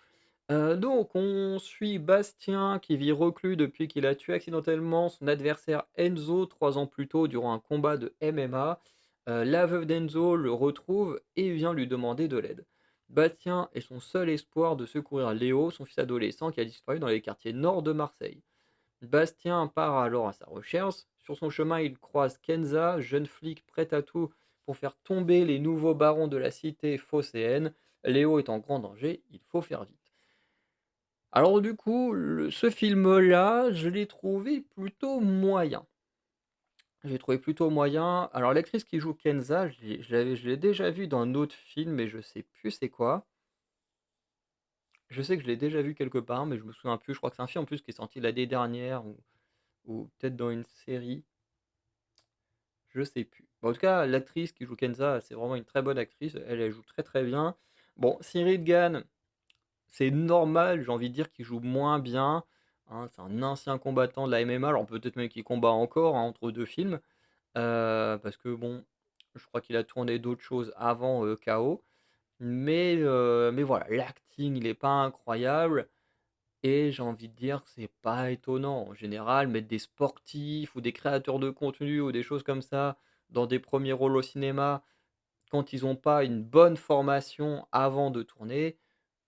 Donc on suit Bastien qui vit reclus depuis qu'il a tué accidentellement son adversaire Enzo 3 ans plus tôt durant un combat de MMA. La veuve d'Enzo le retrouve et vient lui demander de l'aide. Bastien est son seul espoir de secourir Léo, son fils adolescent qui a disparu dans les quartiers nord de Marseille. Bastien part alors à sa recherche. Sur son chemin, il croise Kenza, jeune flic prête à tout pour faire tomber les nouveaux barons de la cité phocéenne. Léo est en grand danger, il faut faire vite. Alors du coup, ce film-là, je l'ai trouvé plutôt moyen. J'ai trouvé plutôt moyen. Alors l'actrice qui joue Kenza, je l'ai déjà vue dans un autre film, mais je sais plus c'est quoi. Je sais que je l'ai déjà vue quelque part, mais je me souviens plus. Je crois que c'est un film en plus qui est sorti l'année dernière, ou peut-être dans une série. Je sais plus. Bon, en tout cas, l'actrice qui joue Kenza, c'est vraiment une très bonne actrice. Elle joue très très bien. Bon, Cyril Gann, c'est normal, j'ai envie de dire qu'il joue moins bien, hein. C'est un ancien combattant de la MMA, alors peut-être même qu'il combat encore, hein, entre 2 films, parce que bon, je crois qu'il a tourné d'autres choses avant, KO. Mais voilà, l'acting, il est pas incroyable et j'ai envie de dire que c'est pas étonnant. En général, mettre des sportifs ou des créateurs de contenu ou des choses comme ça dans des premiers rôles au cinéma, quand ils ont pas une bonne formation avant de tourner,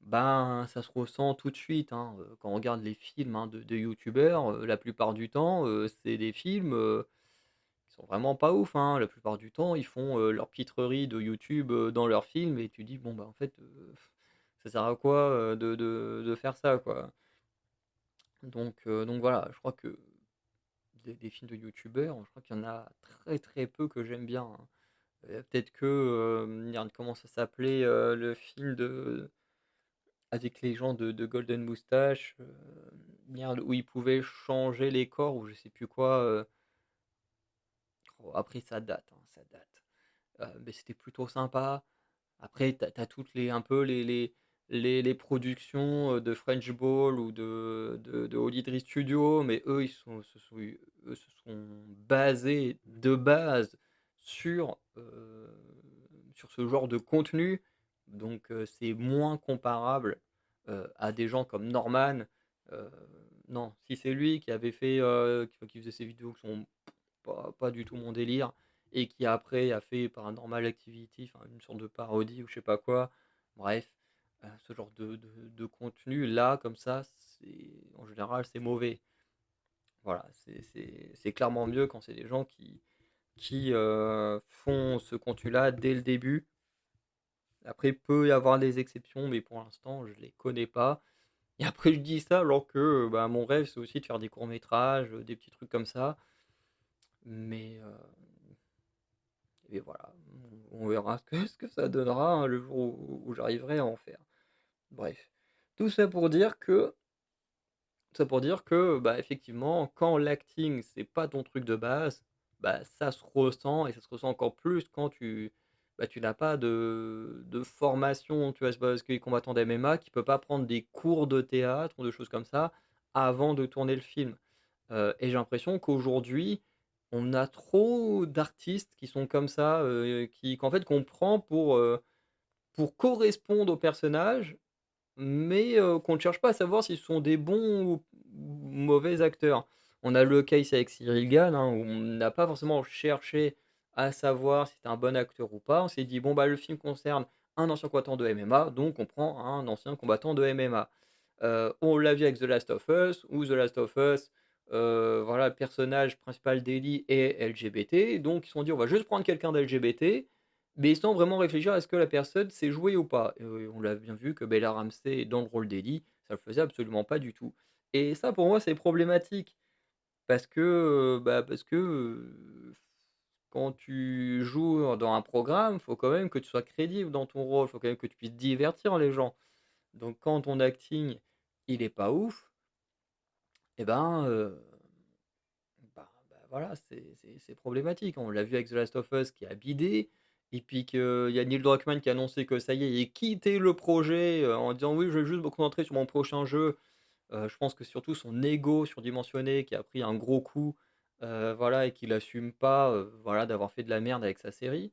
ben, ça se ressent tout de suite, hein, quand on regarde les films, hein, de youtubeurs, la plupart du temps, c'est des films, qui sont vraiment pas ouf, hein. La plupart du temps, ils font, leur pitrerie de YouTube, dans leurs films et tu dis: «Bon, bah, en fait, ça sert à quoi, de faire ça, quoi?» Donc voilà, je crois que des films de youtubeurs, je crois qu'il y en a très, très peu que j'aime bien, hein. Peut-être que, merde, comment ça s'appelait, le film avec les gens de Golden Moustache, merde, où ils pouvaient changer les corps ou je sais plus quoi, après ça date, hein, ça date. Mais c'était plutôt sympa. Après tu as toutes les un peu les productions, de French Ball ou de Hollywood Studio, mais eux, eux se sont basés de base sur, sur ce genre de contenu. Donc c'est moins comparable, à des gens comme Norman. Heu, non, si c'est lui qui avait fait, qui faisait ces vidéos qui sont pas du tout mon délire et qui après a fait Paranormal Activity, enfin une sorte de parodie ou je sais pas quoi. Bref, ce genre de contenu là, comme ça, c'est en général, c'est mauvais. Voilà, c'est clairement mieux quand c'est des gens qui font ce contenu-là dès le début. Après, peut y avoir des exceptions, mais pour l'instant, je les connais pas. Et après, je dis ça alors que, bah, mon rêve, c'est aussi de faire des courts métrages, des petits trucs comme ça. Mais et voilà, on verra ce que ça donnera, hein, le jour où j'arriverai à en faire. Bref, tout ça pour dire que bah, effectivement, quand l'acting, c'est pas ton truc de base, bah, ça se ressent et ça se ressent encore plus quand tu n'as pas de formation, tu vois? C'est pas parce qu'il est combattant d'MMA qu'il peut pas prendre des cours de théâtre ou de choses comme ça avant de tourner le film. Et j'ai l'impression qu'aujourd'hui, on a trop d'artistes qui sont comme ça, qu'en fait qu'on prend pour correspondre au personnage, mais qu'on ne cherche pas à savoir s'ils sont des bons ou mauvais acteurs. On a le case avec Cyril Gane, hein, où on n'a pas forcément cherché à savoir si c'était un bon acteur ou pas. On s'est dit: «Bon, bah, le film concerne un ancien combattant de MMA, donc on prend un ancien combattant de MMA». On l'a vu avec The Last of Us, où The Last of Us, voilà, le personnage principal d'Ellie est LGBT, donc ils se sont dit: «On va juste prendre quelqu'un d'LGBT», mais sans vraiment réfléchir à ce que la personne sait jouer ou pas. On l'a bien vu que Bella Ramsey dans le rôle d'Ellie, ça le faisait absolument pas du tout. Et ça pour moi c'est problématique parce que, quand tu joues dans un programme, faut quand même que tu sois crédible dans ton rôle, faut quand même que tu puisses divertir les gens. Donc quand ton acting, il est pas ouf et ben, bah, voilà, c'est problématique. On l'a vu avec The Last of Us qui a bidé et puis qu'il y a Neil Druckmann qui a annoncé que ça y est, il quittait le projet, en disant: «Oui, je vais juste me concentrer sur mon prochain jeu». Je pense que surtout son ego surdimensionné qui a pris un gros coup, voilà et qu'il assume pas, voilà, d'avoir fait de la merde avec sa série.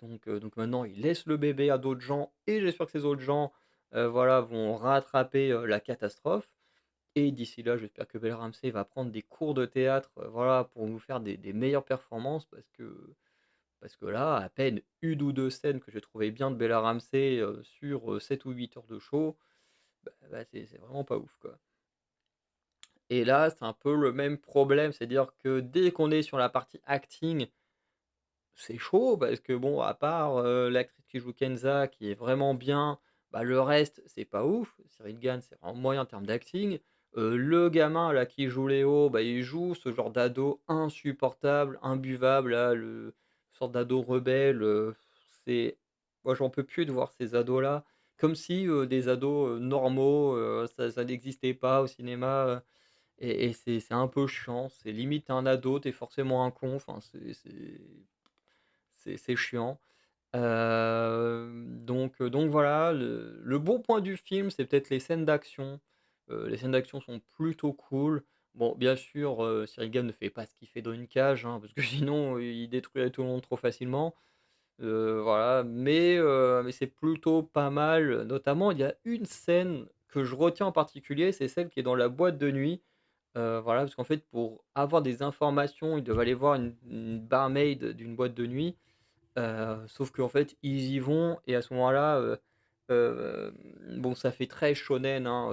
Donc maintenant il laisse le bébé à d'autres gens et j'espère que ces autres gens, voilà, vont rattraper, la catastrophe et d'ici là, j'espère que Bella Ramsey va prendre des cours de théâtre, voilà, pour nous faire des meilleures performances parce que là, à peine 1 ou 2 scènes que j'ai trouvé bien de Bella Ramsey, sur, 7 ou 8 heures de show, bah, c'est vraiment pas ouf, quoi. Et là, c'est un peu le même problème, c'est-à-dire que dès qu'on est sur la partie acting, c'est chaud parce que bon, à part, l'actrice qui joue Kenza qui est vraiment bien, bah, le reste, c'est pas ouf. Cyril Gane, c'est vraiment moyen en termes d'acting. Le gamin là qui joue Léo, bah, il joue ce genre d'ado insupportable, imbuvable là, le sorte d'ado rebelle, c'est moi j'en peux plus de voir ces ados là, comme si, des ados, normaux, ça n'existait pas au cinéma, et c'est un peu chiant. C'est limite un ado, tu es forcément un con, enfin c'est chiant. Donc voilà, le bon point du film, c'est peut-être les scènes d'action. Les scènes d'action sont plutôt cool. Bon, bien sûr, Cyril Gane ne fait pas ce qu'il fait dans une cage, hein, parce que sinon, il détruirait tout le monde trop facilement. Voilà, mais c'est plutôt pas mal. Notamment, il y a une scène que je retiens en particulier, c'est celle qui est dans la boîte de nuit. Voilà, parce qu'en fait, pour avoir des informations, ils doivent aller voir une barmaid d'une boîte de nuit. Sauf qu'en fait, ils y vont et à ce moment-là, bon, ça fait très shonen, hein,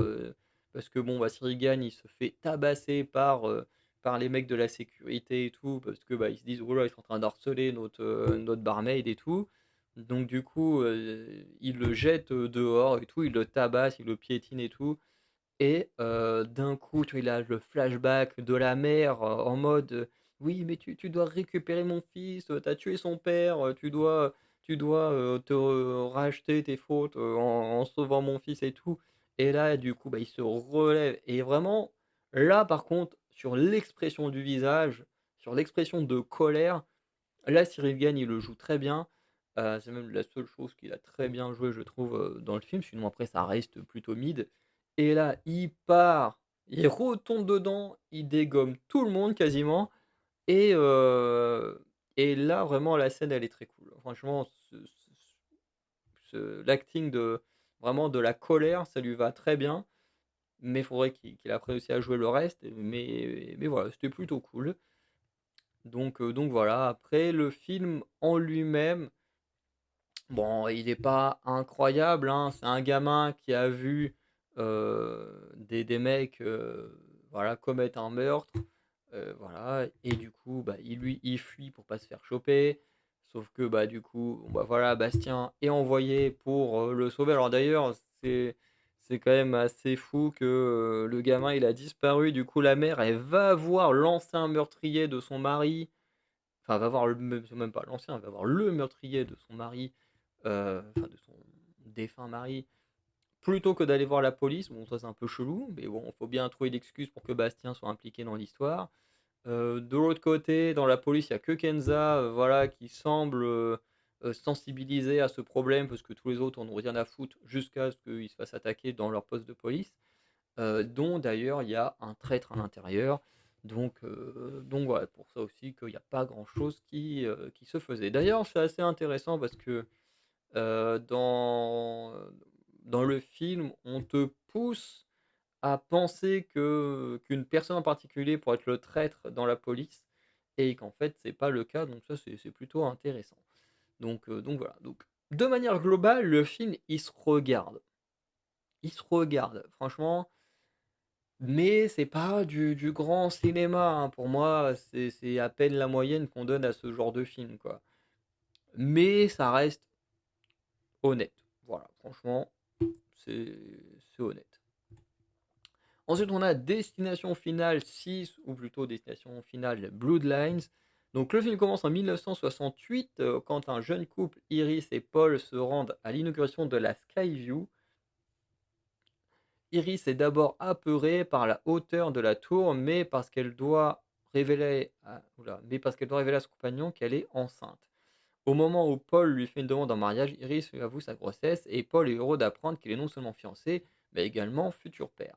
parce que bon, bah, Sirigan, il se fait tabasser par les mecs de la sécurité et tout, parce que, bah, ils se disent: «Oh là, ils sont en train d'harceler notre barmaid et tout». Donc du coup, ils le jettent, dehors et tout, ils le tabassent, ils le piétinent et tout et d'un coup, tu vois, il a le flashback de la mère, en mode, «Oui, mais tu dois récupérer mon fils, tu as tué son père, tu dois, te racheter tes fautes, en sauvant mon fils et tout» et là, du coup, bah, il se relève et vraiment, là, par contre, sur l'expression du visage, sur l'expression de colère, là, Cyril Gane, il le joue très bien. C'est même la seule chose qu'il a très bien joué, je trouve, dans le film. Sinon après ça reste plutôt mid et là, il part, il retombe dedans, il dégomme tout le monde quasiment et et là, vraiment, la scène, elle est très cool. Franchement, l'acting de vraiment de la colère, ça lui va très bien, mais il faudrait qu'il apprenne aussi à jouer le reste, mais voilà, c'était plutôt cool. Donc voilà. Après le film en lui-même, bon, il est pas incroyable, hein. C'est un gamin qui a vu, des mecs, voilà, commettre un meurtre, voilà et du coup, bah, il fuit pour pas se faire choper. Sauf que, bah, du coup, bon, bah, voilà, Bastien est envoyé pour, le sauver. Alors d'ailleurs, c'est quand même assez fou que, le gamin, il a disparu. Du coup, la mère, elle va voir l'ancien meurtrier de son mari. Enfin, va voir le même pas l'ancien, elle va voir le meurtrier de son mari, enfin de son défunt mari, plutôt que d'aller voir la police. Bon, ça c'est un peu chelou, mais bon, faut bien trouver l'excuse pour que Bastien soit impliqué dans l'histoire. De l'autre côté, dans la police, il y a que Kenza, voilà, qui semble, sensibilisé à ce problème parce que tous les autres en ont rien à foutre jusqu'à ce qu'ils se fassent attaquer dans leur poste de police, dont d'ailleurs il y a un traître à l'intérieur. Donc voilà, pour ça aussi qu'il y a pas grand-chose qui se faisait. D'ailleurs, c'est assez intéressant parce que, dans le film, on te pousse à penser qu'une personne en particulier pourrait être le traître dans la police et qu'en fait, c'est pas le cas, donc ça, c'est plutôt intéressant. Donc voilà, donc de manière globale, le film, il se regarde. Il se regarde, franchement, mais c'est pas du grand cinéma, hein. Pour moi, c'est à peine la moyenne qu'on donne à ce genre de film, quoi. Mais ça reste honnête. Voilà, franchement, c'est c'est honnête. Ensuite, on a Destination Finale 6 ou plutôt Destination Finale Bloodlines. Donc le film commence en 1968, quand un jeune couple, Iris et Paul, se rendent à l'inauguration de la Skyview. Iris est d'abord apeurée par la hauteur de la tour, mais parce qu'elle doit mais parce qu'elle doit révéler à son compagnon qu'elle est enceinte. Au moment où Paul lui fait une demande en mariage, Iris lui avoue sa grossesse et Paul est heureux d'apprendre qu'il est non seulement fiancé, mais également futur père.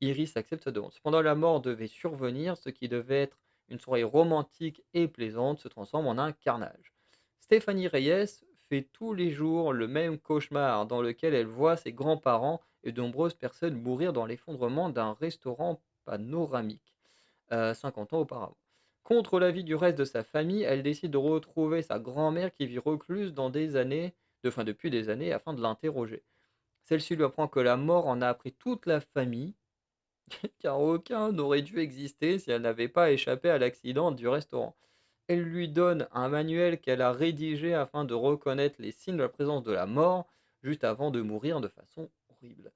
Iris accepte sa demande. Cependant, la mort devait survenir, ce qui devait être une soirée romantique et plaisante se transforme en un carnage. Stéphanie Reyes fait tous les jours le même cauchemar dans lequel elle voit ses grands-parents et de nombreuses personnes mourir dans l'effondrement d'un restaurant panoramique, 50 ans auparavant. Contre l'avis du reste de sa famille, elle décide de retrouver sa grand-mère qui vit recluse depuis des années afin de l'interroger. Celle-ci lui apprend que la mort en a appris toute la famille, car aucun n'aurait dû exister si elle n'avait pas échappé à l'accident du restaurant. Elle lui donne un manuel qu'elle a rédigé afin de reconnaître les signes de la présence de la mort, juste avant de mourir de façon horrible.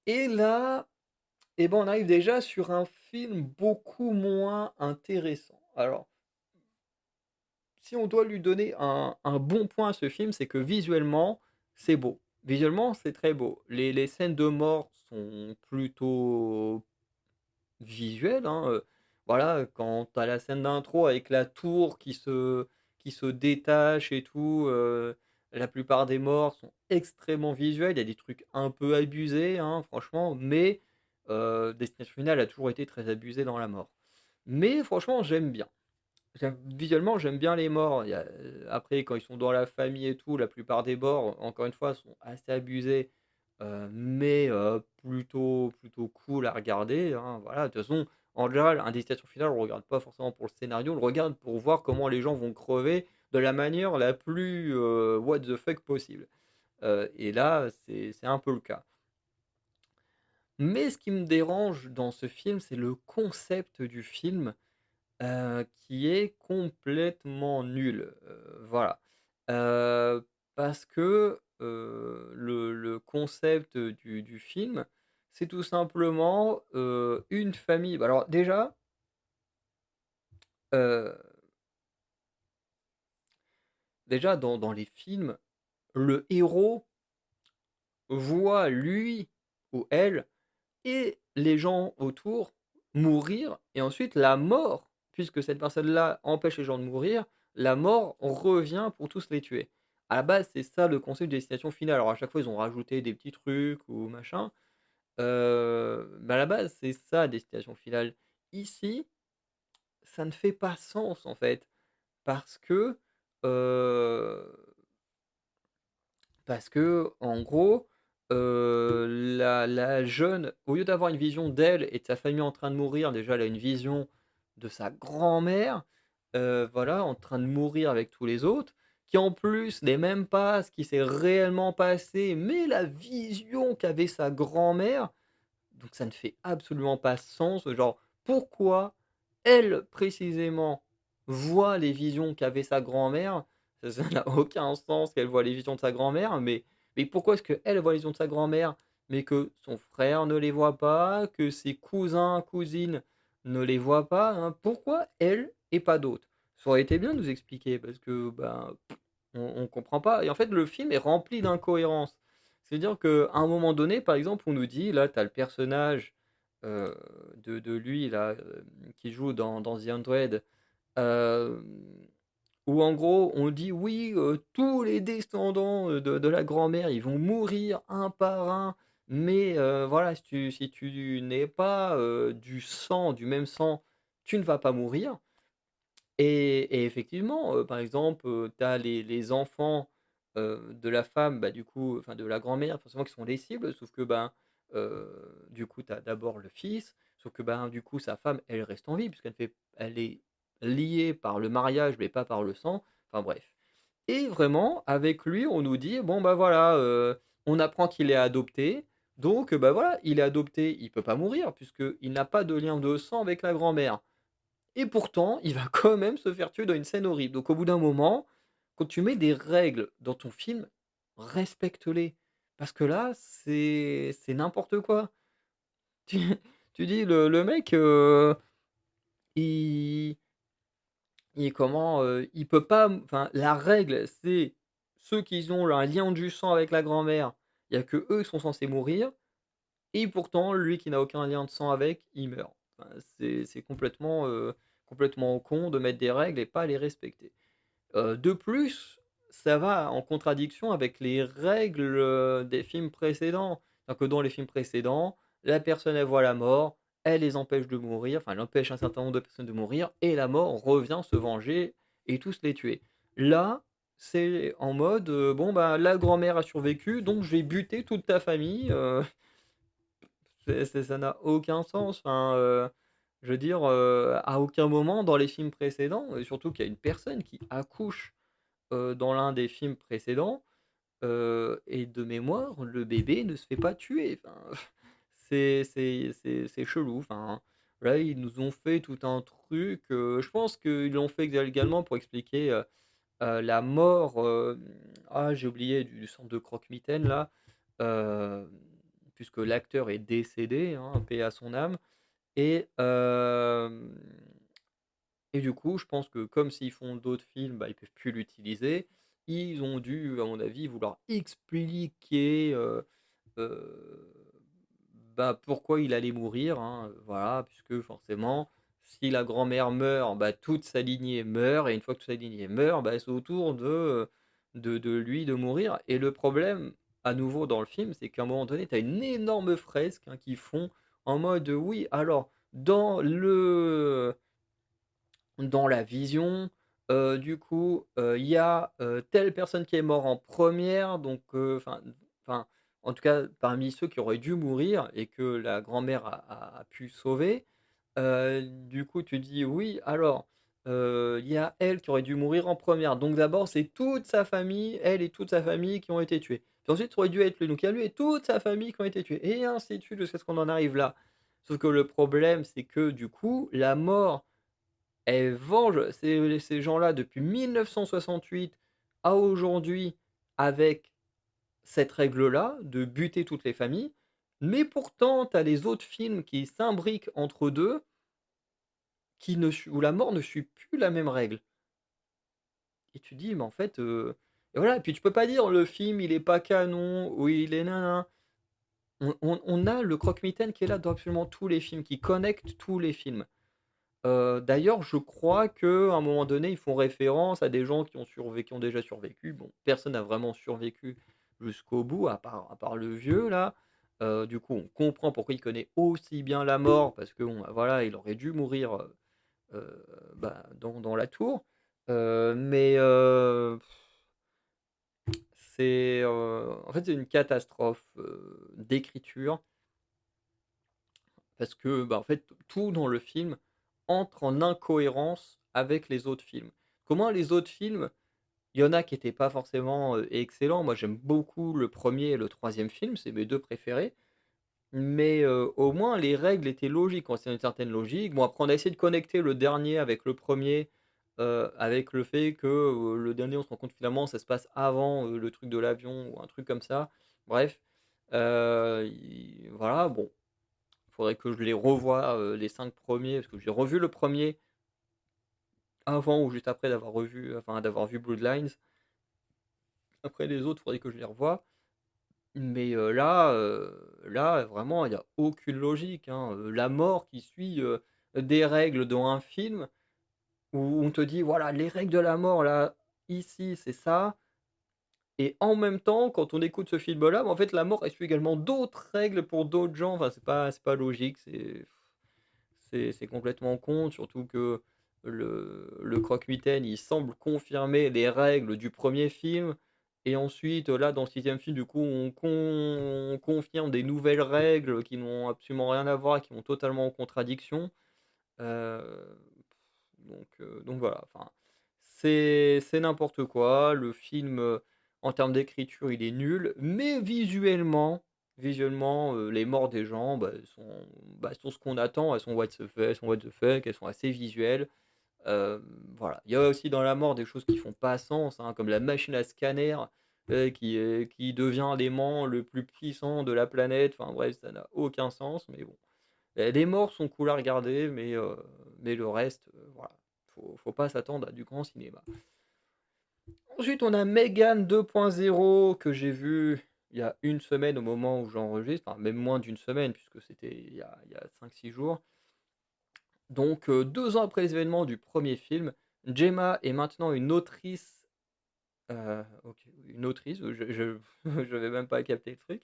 Et là, on arrive déjà sur un film beaucoup moins intéressant. Alors, si on doit lui donner un bon point à ce film, c'est que visuellement, c'est beau. Visuellement, c'est très beau. Les scènes de mort sont plutôt visuelles, hein, voilà, quand tu as la scène d'intro avec la tour qui se détache et tout, la plupart des morts sont extrêmement visuels. Il y a des trucs un peu abusés, hein, franchement, mais Destination Finale a toujours été très abusé dans la mort. Mais franchement, j'aime bien. Visuellement, j'aime bien les morts. Après, quand ils sont dans la famille et tout, la plupart des morts, encore une fois, sont assez abusés, mais plutôt cool à regarder, hein, voilà. De toute façon, en général, un Destination Finale, on le regarde pas forcément pour le scénario, on le regarde pour voir comment les gens vont crever de la manière la plus, what the fuck possible. Et là, c'est un peu le cas. Mais ce qui me dérange dans ce film, c'est le concept du film. Qui est complètement nul, voilà. Parce que, le concept, du film, c'est tout simplement, une famille alors heu, déjà dans les films, le héros voit lui ou elle et les gens autour mourir et ensuite la mort, puisque cette personne-là empêche les gens de mourir, la mort revient pour tous les tuer. À la base, c'est ça le concept de Destination Finale. Alors à chaque fois, ils ont rajouté des petits trucs ou machin, mais à la base, c'est ça Destination Finale. Ici, ça ne fait pas sens en fait, parce que, heu en gros, la jeune, au lieu d'avoir une vision d'elle et de sa famille en train de mourir, déjà elle a une vision de sa grand-mère, voilà, en train de mourir avec tous les autres, qui en plus n'est même pas ce qui s'est réellement passé, mais la vision qu'avait sa grand-mère. Donc ça ne fait absolument pas sens, genre pourquoi elle précisément voit les visions qu'avait sa grand-mère? Ça n'a aucun sens qu'elle voit les visions de sa grand-mère, mais pourquoi est-ce qu'elle voit les visions de sa grand-mère, mais que son frère ne les voit pas, que ses cousins, cousines ne les voient pas, hein? Pourquoi elle et pas d'autres? Ça aurait été bien de nous expliquer parce que, ben, on comprend pas et en fait le film est rempli d'incohérences. C'est-à-dire qu'à un moment donné, par exemple, on nous dit là, tu as le personnage, heu, de lui là, qui joue dans The Hundred, hem, où en gros on dit: «Oui, tous les descendants, de la grand-mère, ils vont mourir un par un, mais voilà, si tu n'es pas, du même sang, tu ne vas pas mourir». Et effectivement, par exemple, tu as les enfants, de la femme, bah, du coup, enfin de la grand-mère forcément qui sont les cibles, sauf que, ben, du coup, tu as d'abord le fils, sauf que, ben, du coup, sa femme, elle reste en vie elle est liée par le mariage, mais pas par le sang, enfin bref. Et vraiment, avec lui, on nous dit: «Bon, bah, voilà, on apprend qu'il est adopté, donc bah, voilà, il est adopté, il peut pas mourir puisqu'il n'a pas de lien de sang avec la grand-mère». Et pourtant, il va quand même se faire tuer dans une scène horrible. Donc au bout d'un moment, quand tu mets des règles dans ton film, respecte-les. Parce que là, c'est n'importe quoi. Tu tu dis le mec, il il peut pas enfin la règle, c'est ceux qui ont un lien du sang avec la grand-mère, il y a que eux qui sont censés mourir et pourtant lui qui n'a aucun lien de sang avec, il meurt. Enfin, c'est complètement, complètement con de mettre des règles et pas les respecter. De plus, ça va en contradiction avec les règles, des films précédents. C'est-à-dire que dans les films précédents, la personne, elle voit la mort, elle les empêche de mourir, enfin elle empêche un certain nombre de personnes de mourir et la mort revient se venger et tous les tuer. Là, c'est en mode, bon, bah, la grand-mère a survécu, donc je vais buter toute ta famille, ça n'a aucun sens. Enfin, je veux dire, à aucun moment dans les films précédents, surtout qu'il y a une personne qui accouche dans l'un des films précédents, et de mémoire, le bébé ne se fait pas tuer. Enfin, c'est chelou. Enfin, là, ils nous ont fait tout un truc, je pense qu'ils l'ont fait également pour expliquer, la mort, j'ai oublié du centre de croque-mitaine là, hem, puisque l'acteur est décédé, hein, paix à son âme et et du coup, je pense que comme s'ils font d'autres films, bah, ils peuvent plus l'utiliser. Ils ont dû, à mon avis, vouloir expliquer, heu, bah, pourquoi il allait mourir, hein, voilà, puisque forcément, si la grand-mère meurt, bah, toute sa lignée meurt et une fois que toute sa lignée meurt, bah, c'est au tour de lui de mourir et le problème, à nouveau dans le film, c'est qu'à un moment donné, tu as une énorme fresque, hein, qu'ils font en mode: «Oui, alors dans le dans la vision, du coup, il y a, telle personne qui est mort en première donc enfin, en tout cas, parmi ceux qui auraient dû mourir et que la grand-mère a pu sauver, du coup, tu dis: «Oui, alors, il y a elle qui aurait dû mourir en première donc d'abord, c'est toute sa famille, elle et toute sa famille qui ont été tués. Puis ensuite, ça aurait dû être lui, donc il y a lui et toute sa famille qui ont été tués» et ainsi de suite jusqu'à ce qu'on en arrive là. Sauf que le problème, c'est que, du coup, la mort elle venge ces gens-là depuis 1968 à aujourd'hui avec cette règle-là, de buter toutes les familles, mais pourtant tu as les autres films qui s'imbriquent entre 2, qui ne su où la mort ne suit plus la même règle et tu dis: «Mais en fait, et voilà et puis tu peux pas dire: «Le film il est pas canon» ou «Il est nin On a le croque-mitaine qui est là dans absolument tous les films, qui connecte tous les films. D'ailleurs, je crois qu'à un moment donné, ils font référence à des gens qui ont déjà survécu. Bon, personne n'a vraiment survécu jusqu'au bout, à part le vieux là. Du coup, on comprend pourquoi il connaît aussi bien la mort parce que bon, bah, voilà, il aurait dû mourir, bah, dans la tour. Mais en fait, c'est une catastrophe, d'écriture parce que, bah, en fait, tout dans le film entre en incohérence avec les autres films. Comment les autres films, il y en a qui étaient pas forcément, excellents. Moi, j'aime beaucoup le premier et le troisième film, c'est mes 2 préférés. Mais, au moins les règles étaient logiques, on une certaine logique. Bon après on a essayé de connecter le dernier avec le premier, avec le fait que, le dernier on se rend compte finalement ça se passe avant, le truc de l'avion ou un truc comme ça. Bref, i voilà bon, faudrait que je les revoie, les 5 premiers parce que j'ai revu le premier avant ou juste après d'avoir vu Bloodlines. Après les autres, faudrait que je les revoie. Mais, là, vraiment, il y a aucune logique, hein, la mort qui suit, des règles dans un film où on te dit: «Voilà, les règles de la mort là, ici, c'est ça» et en même temps, quand on écoute ce film-là, bah, en fait, la mort, elle suit également d'autres règles pour d'autres gens. Enfin, c'est pas logique, c'est complètement con, surtout que le croque-mitaine, il semble confirmer les règles du premier film et ensuite, là, dans le sixième film, du coup, on confirme des nouvelles règles qui n'ont absolument rien à voir, qui vont totalement en contradiction. Heu, donc voilà, enfin, c'est n'importe quoi. Le film, en termes d'écriture, il est nul, mais visuellement, les morts des gens, sont ce qu'on attend. Elles sont what the fuck, elles sont assez visuelles. Hem, voilà. Il y a aussi dans la mort des choses qui font pas sens, hein, comme la machine à scanner, qui devient l'aimant le plus puissant de la planète. Enfin bref, ça n'a aucun sens, mais bon. Les morts sont cool à regarder, mais le reste, voilà, faut pas s'attendre à du grand cinéma. Ensuite, on a Megan 2.0 que j'ai vu il y a une semaine au moment où j'enregistre, enfin même moins d'une semaine puisque c'était il y a 5-6 jours. Donc 2 ans après les événements du premier film, Gemma est maintenant une autrice, OK, une autrice, je j'avais même pas capté le truc,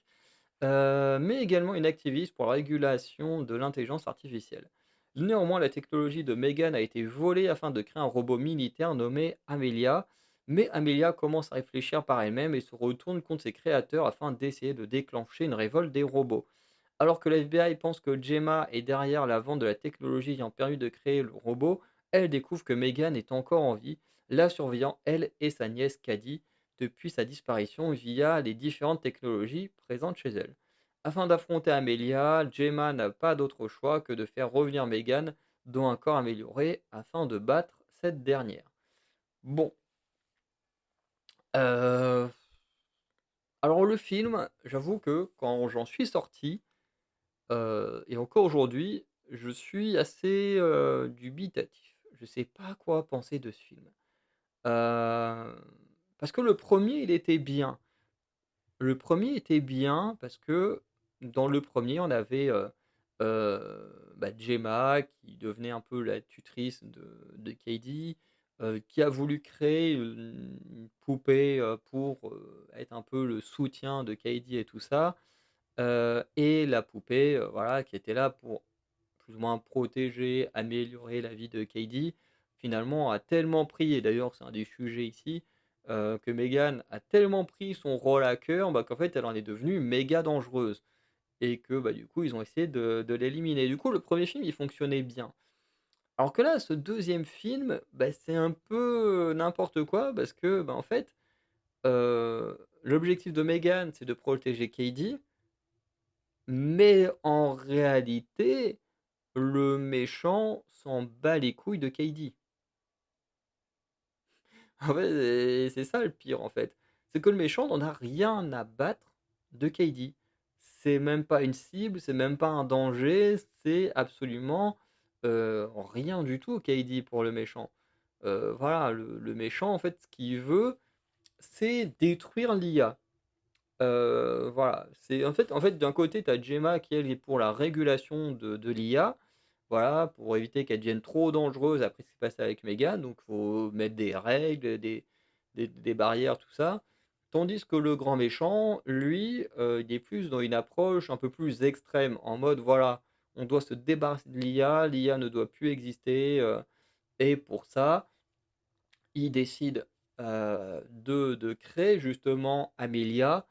mais également une activiste pour la régulation de l'intelligence artificielle. Néanmoins, la technologie de Megan a été volée afin de créer un robot militaire nommé Amelia, mais Amelia commence à réfléchir par elle-même et se retourne contre ses créateurs afin d'essayer de déclencher une révolte des robots. Alors que la FBI pense que Gemma est derrière la vente de la technologie ayant permis de créer le robot, elle découvre que Megan est encore en vie, la surveillant, elle et sa nièce Caddy, depuis sa disparition via les différentes technologies présentes chez elle. Afin d'affronter Amelia, Gemma n'a pas d'autre choix que de faire revenir Megan dans un corps amélioré afin de battre cette dernière. Bon, euh, alors le film, j'avoue que quand j'en suis sorti, et encore aujourd'hui, je suis assez, dubitatif. Je sais pas quoi penser de ce film. Heu, Parce que le premier il était bien. Le premier était bien parce que dans le premier on avait, Gemma qui devenait un peu la tutrice de Cady, qui a voulu créer une poupée, pour, être un peu le soutien de Cady et tout ça. Et la poupée, voilà, qui était là pour plus ou moins protéger, améliorer la vie de Cady, finalement a tellement pris et d'ailleurs c'est un des sujets ici, que Meghan a tellement pris son rôle à cœur, qu'en fait elle en est devenue méga dangereuse et que, du coup ils ont essayé de l'éliminer. Du coup le premier film il fonctionnait bien. Alors que là ce deuxième film, c'est un peu n'importe quoi parce que, en fait, l'objectif de Meghan c'est de protéger Cady, mais en réalité, le méchant s'en bat les couilles de Cady. En fait, c'est ça le pire, en fait. C'est que le méchant n'en a rien à battre de Cady. C'est même pas une cible, c'est même pas un danger, c'est absolument, rien du tout Cady pour le méchant. Voilà, le méchant, en fait, ce qu'il veut, c'est détruire l'IA. Voilà, c'est en fait, d'un côté, tu as Gemma qui, elle, est pour la régulation de l'IA, voilà, pour éviter qu'elle devienne trop dangereuse après ce qui s'est passé avec Megan, donc faut mettre des règles, des barrières, tout ça. Tandis que le grand méchant, lui, il est plus dans une approche un peu plus extrême, en mode, voilà, on doit se débarrasser de l'IA ne doit plus exister, et pour ça, il décide, de créer justement Amelia,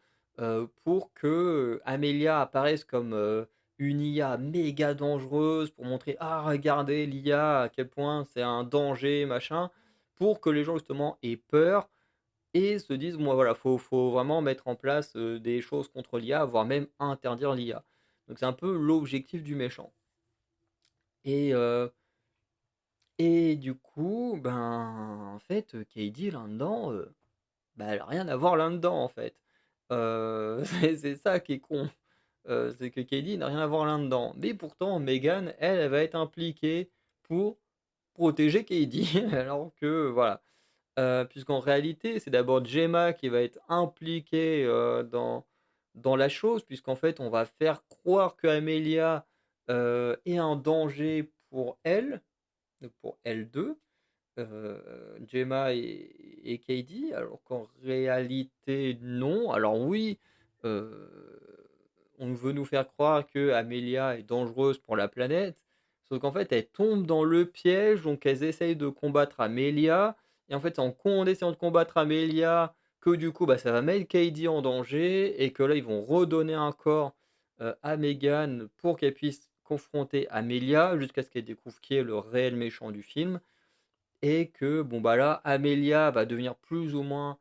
pour que, Amelia apparaisse comme, une IA méga dangereuse pour montrer: «Ah regardez l'IA, à quel point c'est un danger, machin», pour que les gens justement aient peur et se disent: «Bon voilà, faut vraiment mettre en place, des choses contre l'IA, voire même interdire l'IA». Donc c'est un peu l'objectif du méchant et du coup, en fait, Cady là-dedans, elle a rien à voir là-dedans, en fait. C'est ça qui est con, c'est que Cady n'a rien à voir là-dedans. Mais pourtant Meghan, elle, elle va être impliquée pour protéger Cady alors que voilà, puisqu'en réalité, c'est d'abord Gemma qui va être impliquée, dans la chose, puisqu'en fait, on va faire croire qu'Amelia, est un danger pour elle, pour elles 2, Gemma et Cady, alors qu'en réalité non. Alors oui, on veut nous faire croire que Amelia est dangereuse pour la planète, sauf qu'en fait elle tombe dans le piège, donc elles essayent de combattre Amelia et en fait c'est en essayant de combattre Amelia que du coup, ça va mettre Cady en danger et que là ils vont redonner un corps, à Meghan pour qu'elle puisse confronter Amelia jusqu'à ce qu'elle découvre qui est le réel méchant du film et que bon, là, Amelia va devenir plus ou moins,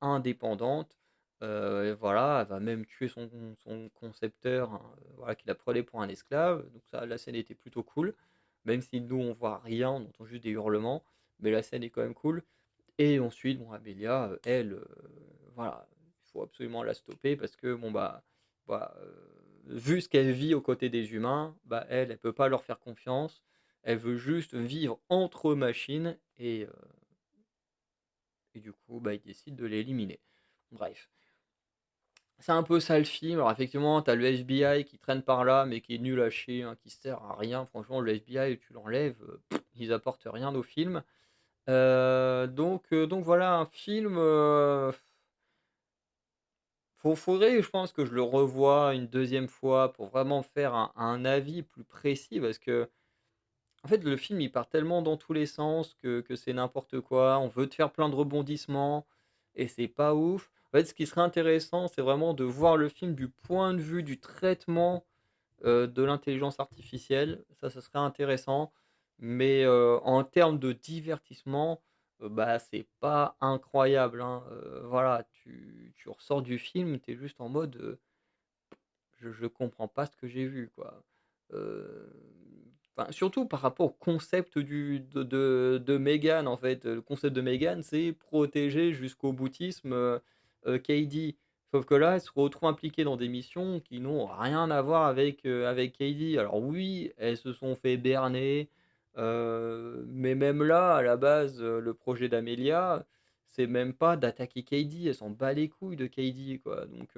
indépendante, et voilà, elle va même tuer son concepteur, hein, voilà, qui la prenait pour un esclave, donc ça, la scène était plutôt cool, même si nous, on voit rien, on entend juste des hurlements, mais la scène est quand même cool et ensuite, bon, Amelia, elle, voilà, il faut absolument la stopper parce que bon, voilà, vu ce qu'elle vit aux côtés des humains, elle, elle peut pas leur faire confiance. Elle veut juste vivre entre machines et du coup, il décide de l'éliminer. Bref. C'est un peu ça le film. Alors effectivement, tu as le FBI qui traîne par là, mais qui est nul à chier, hein, qui sert à rien. Franchement, le FBI, tu l'enlèves, ils apportent rien au film. Donc voilà, un film, faudrait, je pense, que je le revoie une deuxième fois pour vraiment faire un avis plus précis parce que en fait, le film, il part tellement dans tous les sens que c'est n'importe quoi. On veut te faire plein de rebondissements et c'est pas ouf. En fait, ce qui serait intéressant, c'est vraiment de voir le film du point de vue du traitement, de l'intelligence artificielle. Ça serait intéressant. Mais, en termes de divertissement, bah, c'est pas incroyable, hein. Voilà, tu ressors du film, tu es juste en mode, je comprends pas ce que j'ai vu, quoi. Heu, enfin, surtout par rapport au concept de Meghan, en fait. Le concept de Meghan, c'est protéger jusqu'au boutisme, Kaydi. Sauf que là, elle se retrouve impliquée dans des missions qui n'ont rien à voir avec Kaydi. Alors oui, elles se sont fait berner, mais même là, à la base, le projet d'Amelia, c'est même pas d'attaquer Kaydi. Elle s'en bat les couilles de Kaydi, quoi. Donc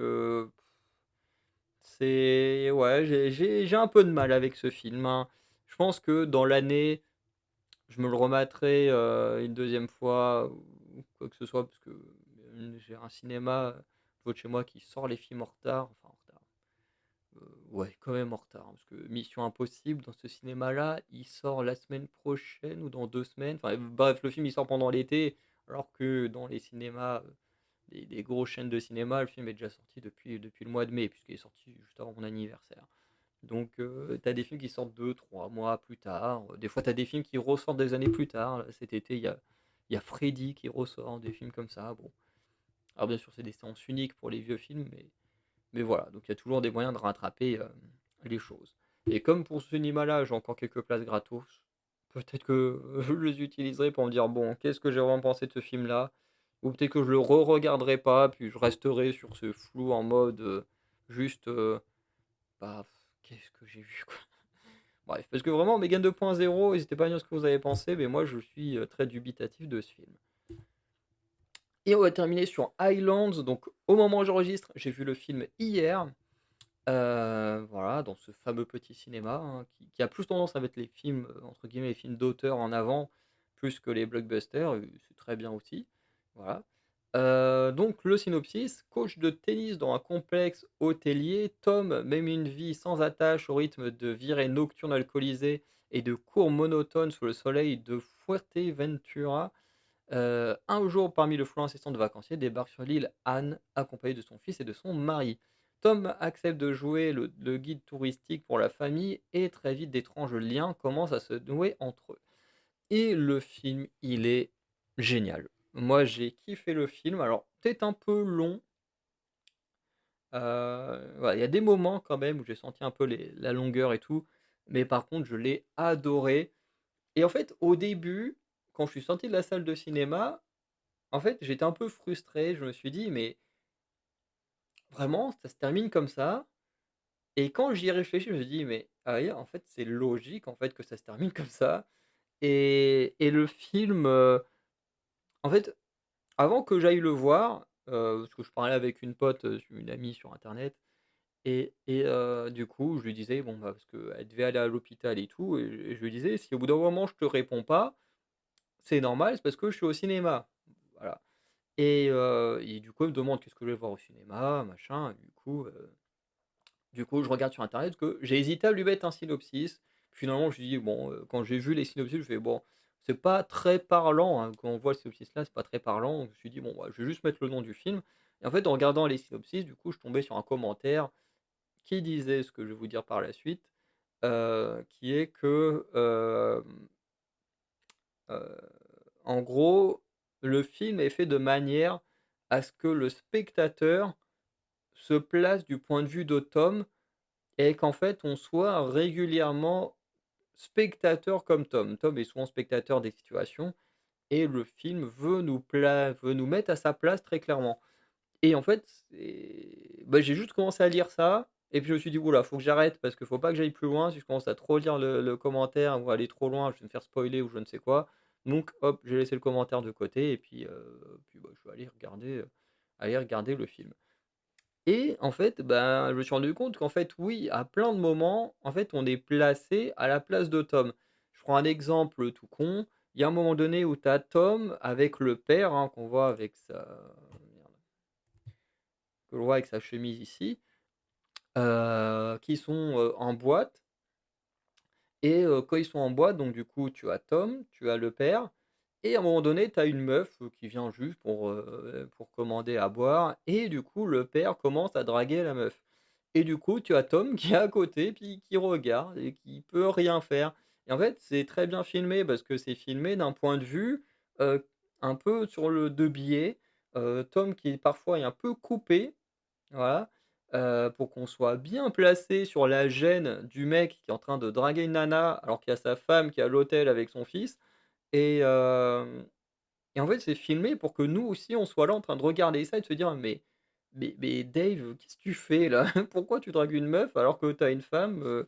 c'est ouais, j'ai un peu de mal avec ce film, hein. Je pense que dans l'année, je me le remettrai, une deuxième fois ou quoi que ce soit parce que, j'ai un cinéma, près de chez moi qui sort les films en retard, enfin en retard, ouais, quand même en retard, hein, parce que Mission Impossible dans ce cinéma-là, il sort la semaine prochaine ou dans 2 semaines, enfin bref, le film il sort pendant l'été, alors que dans les cinémas, des grosses chaînes de cinéma, le film est déjà sorti depuis le mois de mai, puisqu'il est sorti juste avant mon anniversaire. Donc, tu as des films qui sortent 2 3 mois plus tard. Des fois, tu as des films qui ressortent des années plus tard. Là, cet été, il y a Freddy qui ressort, des films comme ça. Bon, alors bien sûr, c'est des séances uniques pour les vieux films, mais voilà. Donc, il y a toujours des moyens de rattraper les choses. Et comme pour ce cinéma-là, j'ai encore quelques places gratos, peut-être que je les utiliserai pour me dire, bon, qu'est-ce que j'ai vraiment pensé de ce film-là? Ou peut-être que je le re-regarderai pas, puis je resterai sur ce flou en mode juste, bah, qu'est-ce que j'ai vu, quoi? Bref, parce que vraiment, Megan 2.0, n'hésitez pas à me dire ce que vous avez pensé, mais moi je suis très dubitatif de ce film. Et on va terminer sur Highlands. Donc, au moment où j'enregistre, j'ai vu le film hier. Voilà, dans ce fameux petit cinéma, hein, qui a plus tendance à mettre les films, entre guillemets, les films d'auteur en avant, plus que les blockbusters, c'est très bien aussi. Voilà. Donc le synopsis: coach de tennis dans un complexe hôtelier, Tom mène une vie sans attache au rythme de virées nocturnes alcoolisées et de cours monotones sous le soleil de Fuerteventura. Un jour, parmi le flot incessant de vacanciers, débarque sur l'île Anne, accompagnée de son fils et de son mari. Tom accepte de jouer le guide touristique pour la famille et très vite d'étranges liens commencent à se nouer entre eux. Et le film, il est génial. Moi, j'ai kiffé le film. Alors, peut-être un peu long. Voilà, il y a des moments quand même où j'ai senti un peu la longueur et tout. Mais par contre, je l'ai adoré. Et en fait, au début, quand je suis sorti de la salle de cinéma, en fait, j'étais un peu frustré. Je me suis dit: «Mais vraiment, ça se termine comme ça?» Et quand j'y ai réfléchi, je me suis dit: «Mais ah oui, en fait, c'est logique, en fait, que ça se termine comme ça». Et le film, en fait, avant que j'aille le voir, parce que je parlais avec une pote, une amie sur internet et du coup, je lui disais, bon, bah, parce qu'elle devait aller à l'hôpital et tout et je lui disais: «Si au bout d'un moment je te réponds pas, c'est normal, c'est parce que je suis au cinéma». Voilà. Et du coup, elle me demande qu'est-ce que je vais voir au cinéma, machin. Du coup, je regarde sur internet que j'ai hésité à lui mettre un synopsis. Finalement, je me suis dit: «Bon», quand j'ai vu les synopsis, je fais: «Bon, c'est pas très parlant, hein». Quand on voit le synopsis là, c'est pas très parlant. Je me suis dit: «Bon, bah, je vais juste mettre le nom du film» et en fait, en regardant les synopsis, du coup, je tombais sur un commentaire qui disait ce que je vais vous dire par la suite, qui est que, heu, en gros, le film est fait de manière à ce que le spectateur se place du point de vue de Tom et qu'en fait, on soit régulièrement spectateur comme Tom. Tom est souvent spectateur des situations et le film veut nous mettre à sa place très clairement. Et en fait, bah, j'ai juste commencé à lire ça et puis je me suis dit: «Ouh là, faut que j'arrête parce qu'il faut pas que j'aille plus loin. Si je commence à trop lire le commentaire ou aller trop loin, je vais me faire spoiler ou je ne sais quoi». Donc hop, j'ai laissé le commentaire de côté et puis bah, je suis allé regarder le film. et en fait, ben, je me suis rendu compte qu'en fait, oui, à plein de moments, en fait, on est placé à la place de Tom. Je prends un exemple tout con, il y a un moment donné où tu as Tom avec le père, hein, qu'on voit avec sa merde, que l'on voit avec sa chemise ici, qui sont, en boîte et quand ils sont en boîte, donc du coup, tu as Tom, tu as le père et à un moment donné, tu as une meuf, qui vient juste pour commander à boire et du coup, le père commence à draguer la meuf et du coup, tu as Tom qui est à côté, puis qui regarde et qui peut rien faire et en fait, c'est très bien filmé parce que c'est filmé d'un point de vue, heu, un peu sur le de biais, Tom qui parfois est un peu coupé. Voilà, pour qu'on soit bien placé sur la gêne du mec qui est en train de draguer une nana, alors qu'il y a sa femme qui est à l'hôtel avec son fils et en fait, c'est filmé pour que nous aussi, on soit là en train de regarder ça et de se dire: «Mais Dave, qu'est-ce que tu fais là? Pourquoi tu dragues une meuf alors que tu as une femme,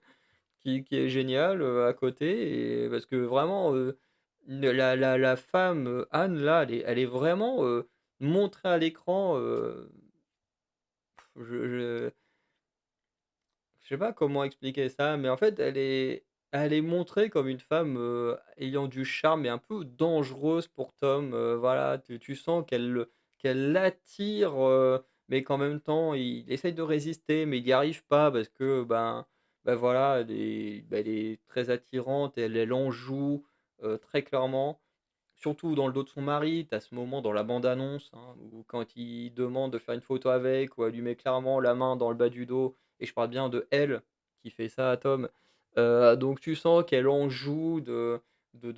qui est géniale, à côté?» Et parce que vraiment, la femme, Anne là, elle est vraiment, montrée à l'écran, je je sais pas comment expliquer ça, mais en fait, elle est montrée comme une femme, ayant du charme et un peu dangereuse pour Tom, voilà, tu sens qu'elle l'attire, mais qu'en même temps, il essaye de résister, mais il n'y arrive pas parce que, ben, voilà, elle est très attirante et elle en joue, très clairement. Surtout dans le dos de son mari, tu as ce moment dans la bande annonce, hein, où quand il demande de faire une photo avec, où elle lui met clairement la main dans le bas du dos et je parle bien de elle qui fait ça à Tom. Donc tu sens qu'elle en joue de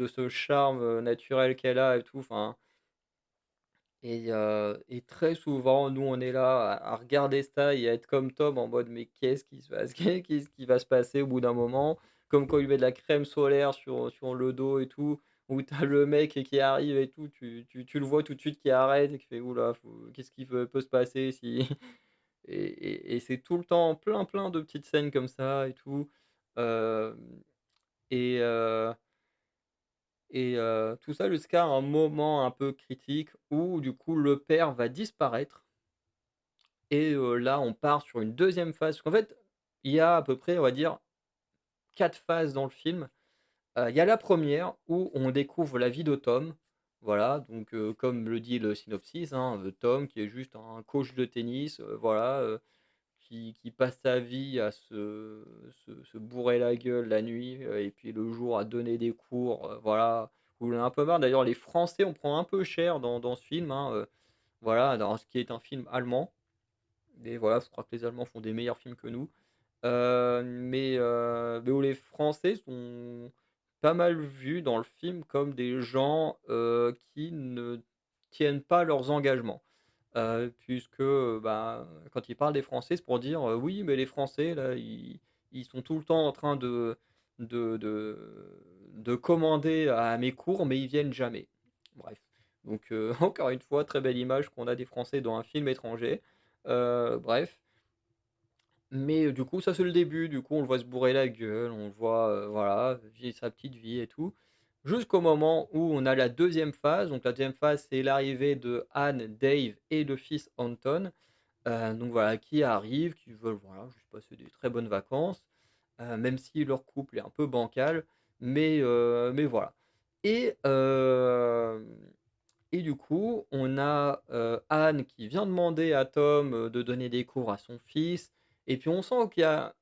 ce charme, naturel qu'elle a et tout, enfin et très souvent, nous, on est là à regarder ça et à être comme Tom en mode: «Mais qu'est-ce qui se passe? Qu'est-ce qui va se passer?» Au bout d'un moment, comme quand il met de la crème solaire sur le dos et tout, où tu as le mec qui arrive et tout, tu le vois tout de suite qui arrête et qui fait: «Ouh là, qu'est-ce qui peut se passer si?» Et c'est tout le temps plein, plein de petites scènes comme ça et tout, hem et tout ça jusqu'à un moment un peu critique où du coup le père va disparaître et là on part sur une deuxième phase. Parce qu'en fait, il y a à peu près, on va dire, 4 phases dans le film. Il y a la première où on découvre la vie de Tom. Voilà, donc comme le dit le synopsis, hein, Tom qui est juste un coach de tennis, voilà, qui passe sa vie à se bourrer la gueule la nuit, et puis le jour à donner des cours, voilà, où il en a un peu marre. D'ailleurs, les Français, on prend un peu cher dans ce film, hein, voilà, dans ce qui est un film allemand et voilà, je crois que les Allemands font des meilleurs films que nous. Mais où les Français sont pas mal vus dans le film comme des gens, qui ne tiennent pas leurs engagements. Puisque, bah, quand ils parlent des Français, c'est pour dire, «Oui, mais les Français là, ils sont tout le temps en train de de de commander à mes cours, mais ils viennent jamais». Bref, donc encore une fois, très belle image qu'on a des Français dans un film étranger. Bref, mais du coup, ça c'est le début, du coup, on le voit se bourrer la gueule, on le voit, voilà, vivre sa petite vie et tout. Jusqu'au moment où on a la deuxième phase, donc la deuxième phase, c'est l'arrivée de Anne, Dave et le fils Anton, donc voilà, qui arrivent, qui veulent, voilà, juste passer des très bonnes vacances, même si leur couple est un peu bancal, mais voilà. Et et du coup, on a, Anne qui vient demander à Tom, de donner des cours à son fils et puis on sent qu'il y a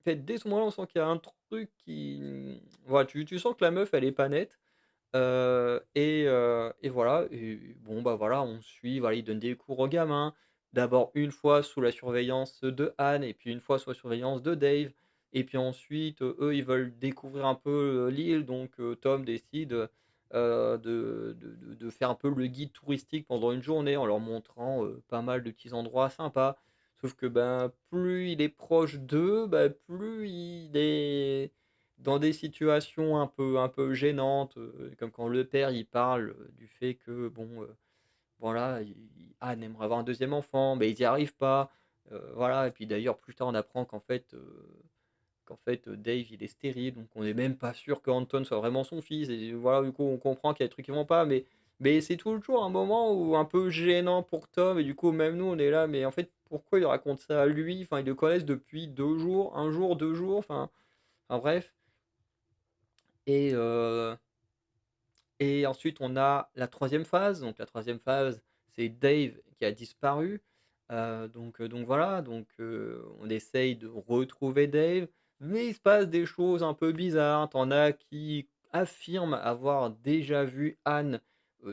en fait, dès ce moment-là, on sent qu'il y a un truc qui, voilà, tu sens que la meuf, elle est pas nette, et voilà et bon, bah, voilà, on suit, voilà, il donne des cours aux gamins. D'abord une fois sous la surveillance de Anne et puis une fois sous la surveillance de Dave et puis ensuite, eux, ils veulent découvrir un peu, l'île donc Tom décide, de faire un peu le guide touristique pendant une journée en leur montrant, pas mal de petits endroits sympas. Sauf que, ben, plus il est proche d'eux, bah, plus il est dans des situations un peu gênantes, comme quand le père, il parle, du fait que bon, voilà, Anne aimerait avoir un deuxième enfant, mais ils y arrivent pas, voilà et puis d'ailleurs plus tard on apprend qu'en fait, Dave il est stérile, donc on n'est même pas sûr que Anton soit vraiment son fils et voilà, du coup on comprend qu'il y a des trucs qui vont pas, Mais c'est toujours un moment où un peu gênant pour Tom et du coup même nous on est là, mais en fait pourquoi il raconte ça à lui? Enfin ils le connaissent depuis 2 jours, un jour, 2 jours, enfin bref. Et, euh, et ensuite on a la troisième phase. Donc la troisième phase c'est Dave qui a disparu. Donc voilà, on essaye de retrouver Dave, mais il se passe des choses un peu bizarres. T'en as qui affirment avoir déjà vu Anne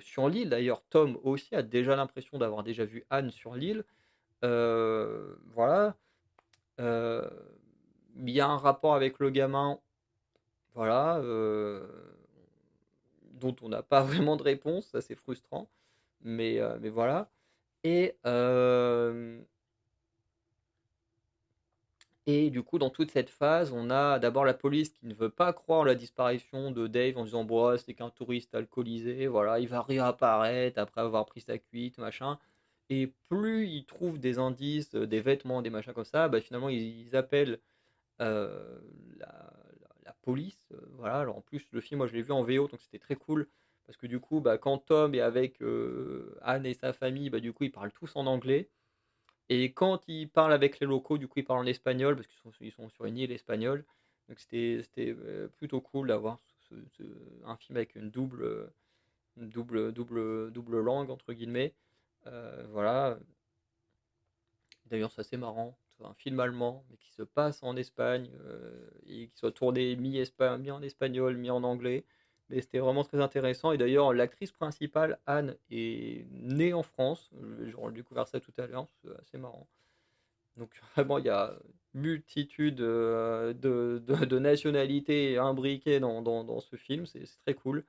sur l'île. D'ailleurs, Tom aussi a déjà l'impression d'avoir déjà vu Anne sur l'île. Voilà. Euh, il y a un rapport avec le gamin, voilà, dont on n'a pas vraiment de réponse, ça c'est frustrant, mais voilà. Et, euh, et du coup, dans toute cette phase, on a d'abord la police qui ne veut pas croire la disparition de Dave en disant bon, ouais, c'était qu'un touriste alcoolisé, voilà, il va réapparaître après avoir pris sa cuite, machin. Et plus ils trouvent des indices, des vêtements, des machins comme ça, bah, finalement ils appellent euh, la police. Voilà. Alors en plus, le film, moi je l'ai vu en VO, donc c'était très cool. Parce que du coup, bah, quand Tom est avec Anne et sa famille, bah, du coup, ils parlent tous en anglais. Et quand ils parlent avec les locaux, du coup, ils parlent en espagnol, parce qu'ils sont sur une île espagnole. Donc c'était plutôt cool d'avoir un film avec une double langue, entre guillemets. Voilà. D'ailleurs, c'est assez marrant. C'est un film allemand, mais qui se passe en Espagne, et qui soit tourné mi en espagnol, mi en anglais. Mais c'était vraiment très intéressant. Et d'ailleurs, l'actrice principale, Anne, est née en France. J'ai découvert ça tout à l'heure. C'est assez marrant. Donc vraiment, il y a multitude de nationalités imbriquées dans ce film. C'est très cool.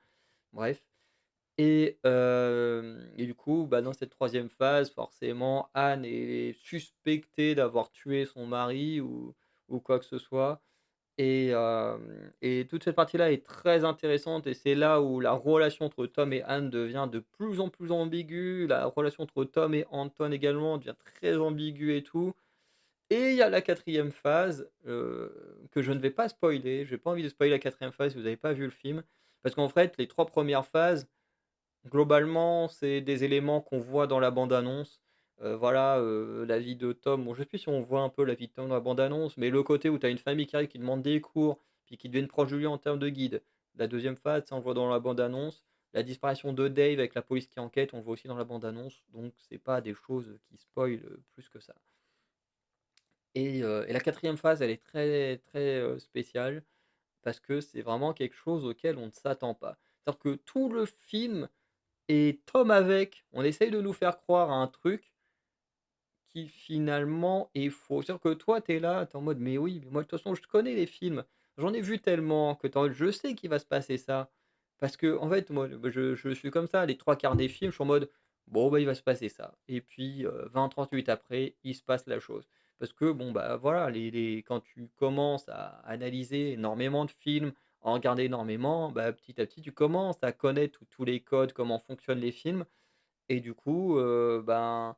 Bref. Et du coup, bah, dans cette troisième phase, forcément, Anne est suspectée d'avoir tué son mari ou quoi que ce soit. Et toute cette partie-là est très intéressante et c'est là où la relation entre Tom et Anne devient de plus en plus ambiguë. La relation entre Tom et Anton également devient très ambiguë et tout. Et il y a la quatrième phase que je ne vais pas spoiler. J'ai pas envie de spoiler la quatrième phase si vous n'avez pas vu le film. Parce qu'en fait, les trois premières phases, globalement, c'est des éléments qu'on voit dans la bande-annonce. Voilà, la vie de Tom. Bon, je sais plus si on voit un peu la vie de Tom dans la bande-annonce, mais le côté où tu as une famille qui arrive, qui demande des cours, puis qui deviennent proches de lui en termes de guide. La deuxième phase, ça on le voit dans la bande-annonce. La disparition de Dave avec la police qui enquête, on le voit aussi dans la bande-annonce. Donc c'est pas des choses qui spoilent plus que ça. Et la quatrième phase, elle est très très spéciale parce que c'est vraiment quelque chose auquel on ne s'attend pas. C'est-à-dire que tout le film et Tom avec, on essaye de nous faire croire à un truc qui finalement est faux. C'est-à-dire que toi, tu es là, tu es en mode, mais oui, mais moi de toute façon, je connais les films, j'en ai vu tellement que je sais qu'il va se passer ça. Parce que, en fait, moi, je suis comme ça, les trois quarts des films, je suis en mode, bon, bah, il va se passer ça. Et puis, 20-30 minutes après, il se passe la chose. Parce que, bon, bah voilà, quand tu commences à analyser énormément de films, à en regarder énormément, bah, petit à petit, tu commences à connaître tous les codes, comment fonctionnent les films. Et du coup, ben,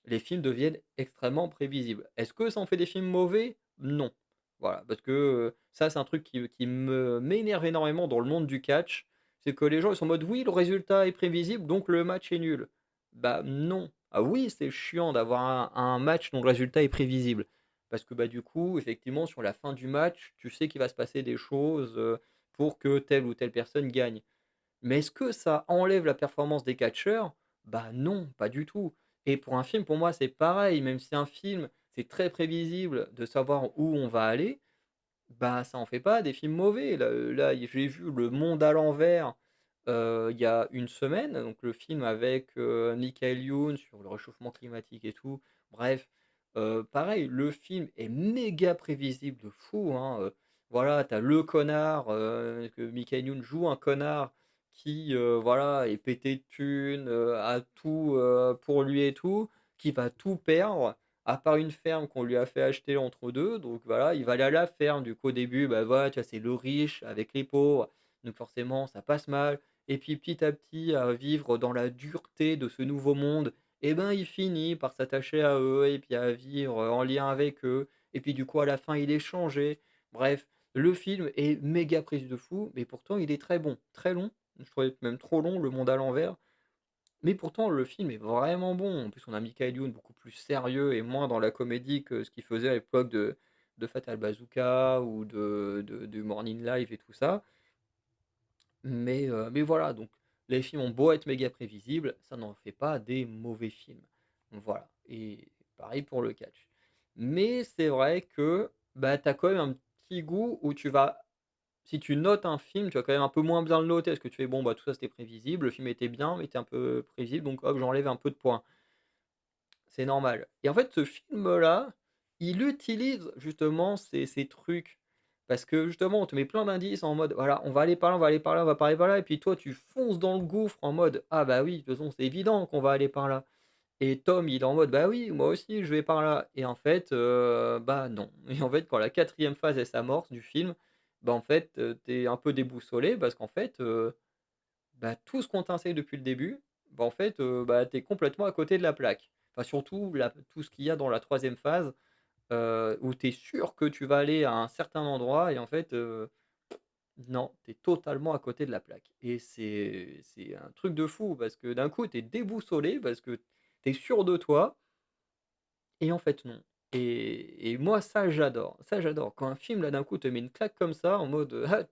les films deviennent extrêmement prévisibles. Est-ce que ça en fait des films mauvais? Non. Voilà, parce que ça, c'est un truc qui m'énerve énormément dans le monde du catch. C'est que les gens ils sont en mode oui, le résultat est prévisible, donc le match est nul. Bah non. Ah oui, c'est chiant d'avoir un match dont le résultat est prévisible. Parce que bah du coup, effectivement, sur la fin du match, tu sais qu'il va se passer des choses pour que telle ou telle personne gagne. Mais est-ce que ça enlève la performance des catcheurs? Bah non, pas du tout. Et pour un film, pour moi, c'est pareil. Même si un film, c'est très prévisible de savoir où on va aller, bah ça en fait pas des films mauvais. Là, j'ai vu Le Monde à l'envers il y a une semaine, donc le film avec Michael Youn sur le réchauffement climatique et tout. Bref, pareil, le film est méga prévisible de fou, hein. Voilà, t'as le connard, que Michael Youn joue un connard qui voilà, est pété de thunes, a tout pour lui et tout, qui va tout perdre à part une ferme qu'on lui a fait acheter entre deux. Donc voilà, il va aller à la ferme. Du coup, au début, bah voilà, tu vois, c'est le riche avec les pauvres. Donc forcément, ça passe mal. Et puis petit à petit, à vivre dans la dureté de ce nouveau monde, et ben il finit par s'attacher à eux et puis à vivre en lien avec eux. Et puis du coup, à la fin, il est changé. Bref, le film est méga prise de fou, mais pourtant il est très bon, très long. Je trouvais même trop long, Le Monde à l'envers. Mais pourtant, le film est vraiment bon. En plus, on a Michael Youn beaucoup plus sérieux et moins dans la comédie que ce qu'il faisait à l'époque de Fatal Bazooka ou du Morning Live et tout ça. Mais voilà, donc les films ont beau être méga prévisibles, ça n'en fait pas des mauvais films. Voilà, et pareil pour le catch. Mais c'est vrai que bah, tu as quand même un petit goût où tu vas, si tu notes un film, tu vas quand même un peu moins bien le noter, parce que tu fais, bon, bah tout ça c'était prévisible, le film était bien, mais était un peu prévisible, donc hop, j'enlève un peu de points. C'est normal. Et en fait, ce film-là, il utilise justement ces trucs. Parce que justement, on te met plein d'indices en mode, voilà, on va aller par là, on va aller par là, on va pas aller par là. Et puis toi, tu fonces dans le gouffre en mode, ah bah oui, de toute façon, c'est évident qu'on va aller par là. Et Tom, il est en mode, bah oui, moi aussi, je vais par là. Et en fait, bah non. Et en fait, quand la quatrième phase, elle s'amorce du film, bah en fait, t'es un peu déboussolé parce qu'en fait, bah, tout ce qu'on t'enseigne depuis le début, bah, en fait, bah, tu es complètement à côté de la plaque. Enfin, surtout tout ce qu'il y a dans la troisième phase, où tu es sûr que tu vas aller à un certain endroit et en fait, non, tu es totalement à côté de la plaque et c'est un truc de fou parce que d'un coup, tu es déboussolé parce que tu es sûr de toi et en fait, non. Et moi, ça, j'adore. Ça, j'adore. Quand un film, là, d'un coup, te met une claque comme ça en mode, «Ah,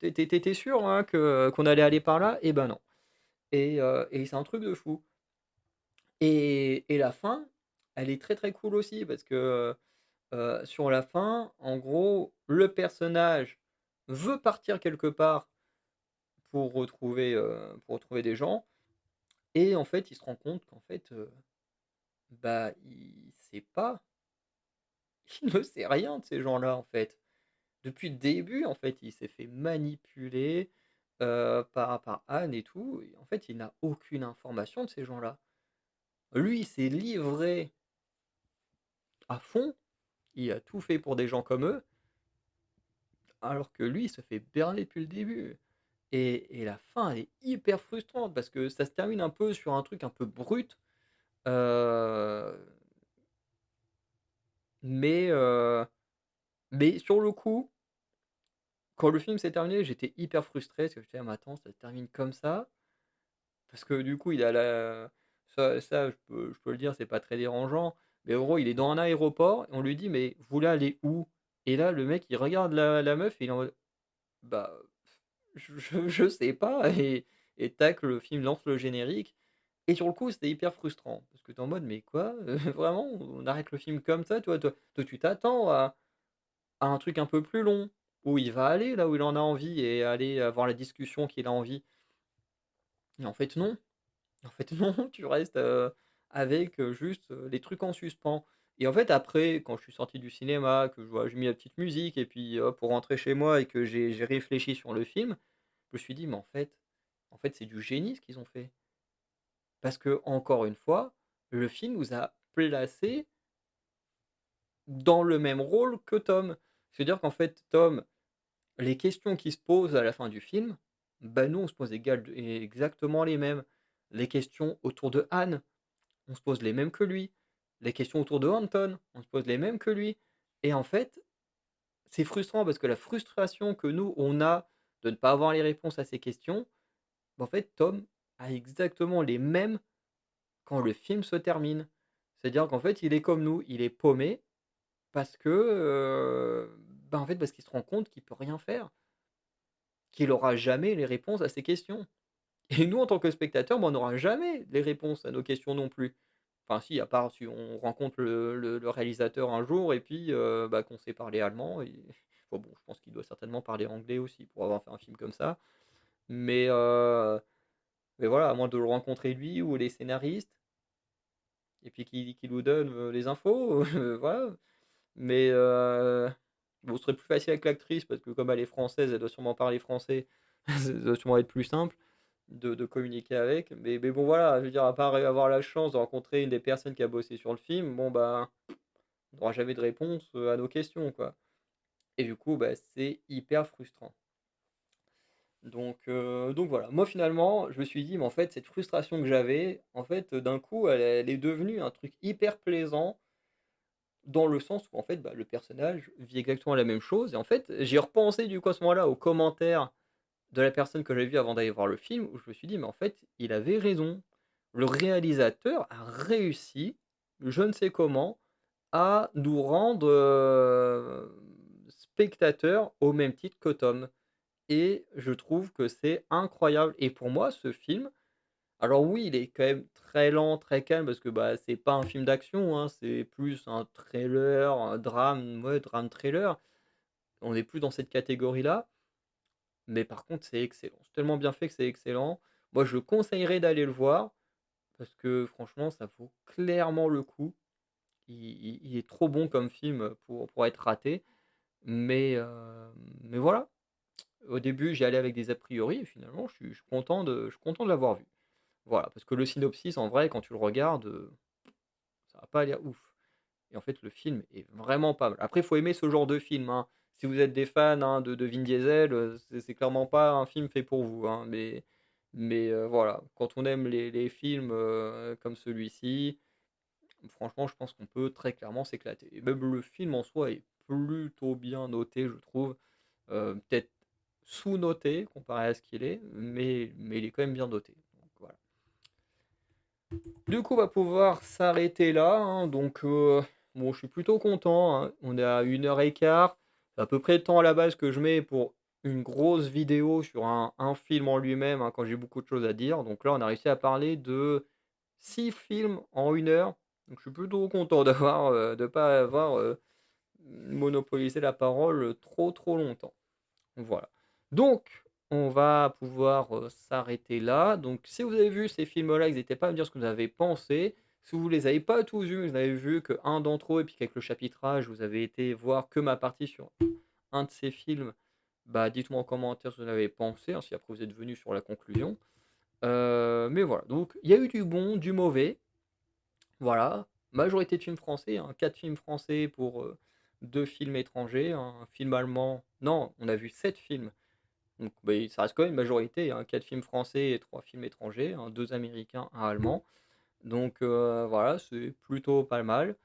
tu sûr, hein, que qu'on allait aller par là?» Et ben, non. Et c'est un truc de fou. Et la fin, elle est très, très cool aussi parce que, sur la fin, en gros, le personnage veut partir quelque part pour retrouver des gens et en fait, il se rend compte qu'en fait, bah, il sait pas, il ne sait rien de ces gens-là, en fait. Depuis le début, en fait, il s'est fait manipuler, par Anne et tout et en fait, il n'a aucune information de ces gens-là. Lui, il s'est livré à fond. Il a tout fait pour des gens comme eux, alors que lui, il se fait berner depuis le début. Et la fin, elle est hyper frustrante parce que ça se termine un peu sur un truc un peu brut. euh, mais, euh, mais sur le coup, quand le film s'est terminé, j'étais hyper frustré parce que je me disais, ah, mais attends, ça se termine comme ça. Parce que du coup, il a la. Ça je peux le dire, c'est pas très dérangeant. Mais en gros, il est dans un aéroport et on lui dit, mais vous voulez aller où? Et là, le mec, il regarde la meuf et il est en mode, bah, je sais pas et tac, le film lance le générique et sur le coup, c'était hyper frustrant parce que tu es en mode: «Mais quoi? Vraiment? On arrête le film comme ça?» toi, tu t'attends à un truc un peu plus long, où il va aller là où il en a envie et aller avoir la discussion qu'il a envie et en fait non. En fait non, tu restes, avec, juste, les trucs en suspens et en fait après, quand je suis sorti du cinéma, que j'ai mis la petite musique et puis hop, pour rentrer chez moi et que j'ai réfléchi sur le film, je me suis dit: «Mais en fait, c'est du génie ce qu'ils ont fait». Parce que encore une fois, le film nous a placés dans le même rôle que Tom. C'est-à-dire qu'en fait, Tom, les questions qui se posent à la fin du film, bah, nous, on se pose exactement les mêmes. Les questions autour de Anne, on se pose les mêmes que lui. Les questions autour de Anton, on se pose les mêmes que lui. Et en fait, c'est frustrant parce que la frustration que nous, on a de ne pas avoir les réponses à ces questions, bah, en fait, Tom a exactement les mêmes quand le film se termine. C'est-à-dire qu'en fait, il est comme nous, il est paumé parce que, bah, en fait, parce qu'il se rend compte qu'il peut rien faire, qu'il aura jamais les réponses à ces questions. Et nous, en tant que spectateurs, bah, on n'aura jamais les réponses à nos questions non plus. Enfin si, à part si on rencontre le réalisateur un jour et puis, bah, qu'on sait parler allemand et bon, je pense qu'il doit certainement parler anglais aussi pour avoir fait un film comme ça. Mais, heu, mais voilà, à moins de le rencontrer lui ou les scénaristes et puis qui nous donne, les infos, voilà. Mais, bon, ce serait plus facile avec l'actrice parce que comme elle est française, elle doit sûrement parler français, ça doit sûrement être plus simple de communiquer avec. Mais bon, voilà, je veux dire, à part avoir la chance de rencontrer une des personnes qui a bossé sur le film, bon, bah, on n'aura jamais de réponse, à nos questions, quoi. Et du coup, bah, c'est hyper frustrant. Donc voilà. Moi, finalement, je me suis dit: «Mais en fait, cette frustration que j'avais, en fait, d'un coup, elle est devenue un truc hyper plaisant». Dans le sens où en fait, bah, le personnage vit exactement la même chose et en fait, j'ai repensé du coup à ce moment-là aux commentaires de la personne que j'avais vue avant d'aller voir le film où je me suis dit: «Mais en fait, il avait raison». le réalisateur a réussi, je ne sais comment, à nous rendre, spectateurs au même titre que Tom et je trouve que c'est incroyable et pour moi ce film alors oui, il est quand même très lent, très calme parce que, bah, c'est pas un film d'action, hein, c'est plus un thriller, un drame, ouais, drame thriller. On est plus dans cette catégorie-là, mais par contre c'est excellent. C'est tellement bien fait que c'est excellent. Moi je conseillerais d'aller le voir parce que franchement ça vaut clairement le coup. Il est trop bon comme film, pour être raté, mais mais voilà. Au début, j'y allais avec des a priori et finalement je suis content de l'avoir vu. Voilà, parce que le synopsis en vrai quand tu le regardes, ça va pas l'air ouf et en fait le film est vraiment pas mal. Après il faut aimer ce genre de film, hein. Si vous êtes des fans, hein, de Vin Diesel, c'est clairement pas un film fait pour vous, hein, mais voilà, quand on aime les films, comme celui-ci, franchement je pense qu'on peut très clairement s'éclater et même le film en soi est plutôt bien noté je trouve, peut-être sous-noté comparé à ce qu'il est, mais il est quand même bien noté, donc voilà. Du coup, on va pouvoir s'arrêter là, hein, donc bon, je suis plutôt content, hein. On est à 1 h 15. C'est à peu près le temps à la base que je mets pour une grosse vidéo sur un film en lui-même, hein, quand j'ai beaucoup de choses à dire. Donc là, on a réussi à parler de 6 films en 1 heure. Donc je suis plutôt content d'avoir, de pas avoir, monopolisé la parole, trop, trop longtemps. Voilà. Donc, on va pouvoir, s'arrêter là. Donc, si vous avez vu ces films-là, n'hésitez pas à me dire ce que vous avez pensé. Si vous les avez pas tous vus, vous avez vu qu'un d'entre eux et puis qu'avec le chapitrage, vous avez été voir que ma partie sur un de ces films, bah, dites-moi en commentaire ce que vous en avez pensé, hein, si après vous êtes venu sur la conclusion. Mais voilà, donc il y a eu du bon, du mauvais, voilà. Majorité de films français, hein, 4 films français pour, 2 films étrangers, un film allemand non, on a vu 7 films donc, beh, ça reste quand même une majorité, hein, 4 films français et 3 films étrangers, hein, 2 américains, un allemand. Donc, voilà, c'est plutôt pas mal.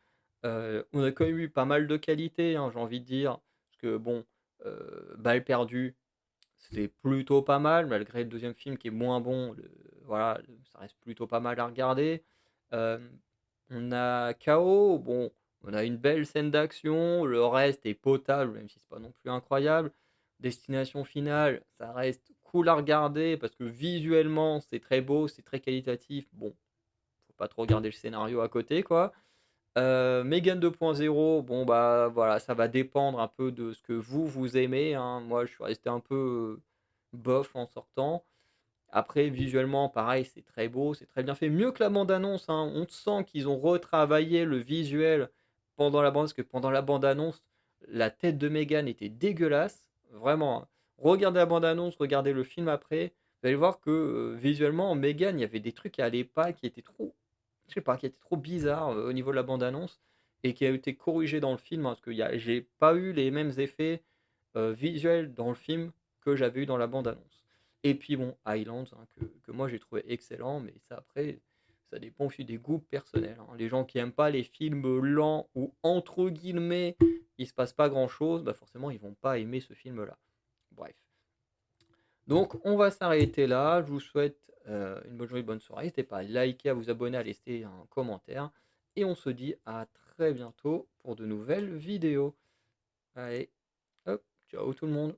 On a quand même eu pas mal de qualité, hein, j'ai envie de dire. Parce que bon, Balles perdues, c'est plutôt pas mal, malgré le deuxième film qui est moins bon, voilà, ça reste plutôt pas mal à regarder. Hem, on a KO, bon, on a une belle scène d'action, le reste est potable, même si c'est pas non plus incroyable. Destination finale, ça reste cool à regarder parce que visuellement, c'est très beau, c'est très qualitatif. Bon, faut pas trop regarder le scénario à côté, quoi. Megan 2.0, bon, bah, voilà, ça va dépendre un peu de ce que vous aimez, hein. Moi, je suis resté un peu, bof en sortant. Après, visuellement, pareil, c'est très beau, c'est très bien fait. Mieux que la bande annonce, hein. On sent qu'ils ont retravaillé le visuel pendant la bande parce que pendant la bande annonce, la tête de Megan était dégueulasse, vraiment, hein. Regardez la bande annonce, regardez le film après, vous allez voir que, visuellement, Megan, il y avait des trucs qui allaient pas, qui étaient trop je sais pas, qui étaient trop bizarres, au niveau de la bande annonce et qui a été corrigé dans le film, hein, parce que j'ai pas eu les mêmes effets, visuels dans le film que j'avais eu dans la bande annonce. Et puis bon, Highlands, hein, que moi j'ai trouvé excellent, mais ça après, ça dépend aussi des goûts personnels, hein. Les gens qui aiment pas les films lents où entre guillemets, il se passe pas grand chose, bah forcément ils vont pas aimer ce film-là. Bref. Donc on va s'arrêter là. Je vous souhaite, une bonne journée, bonne soirée. N'hésitez pas à liker, à vous abonner, à laisser un commentaire et on se dit à très bientôt pour de nouvelles vidéos. Allez, hop, ciao tout le monde.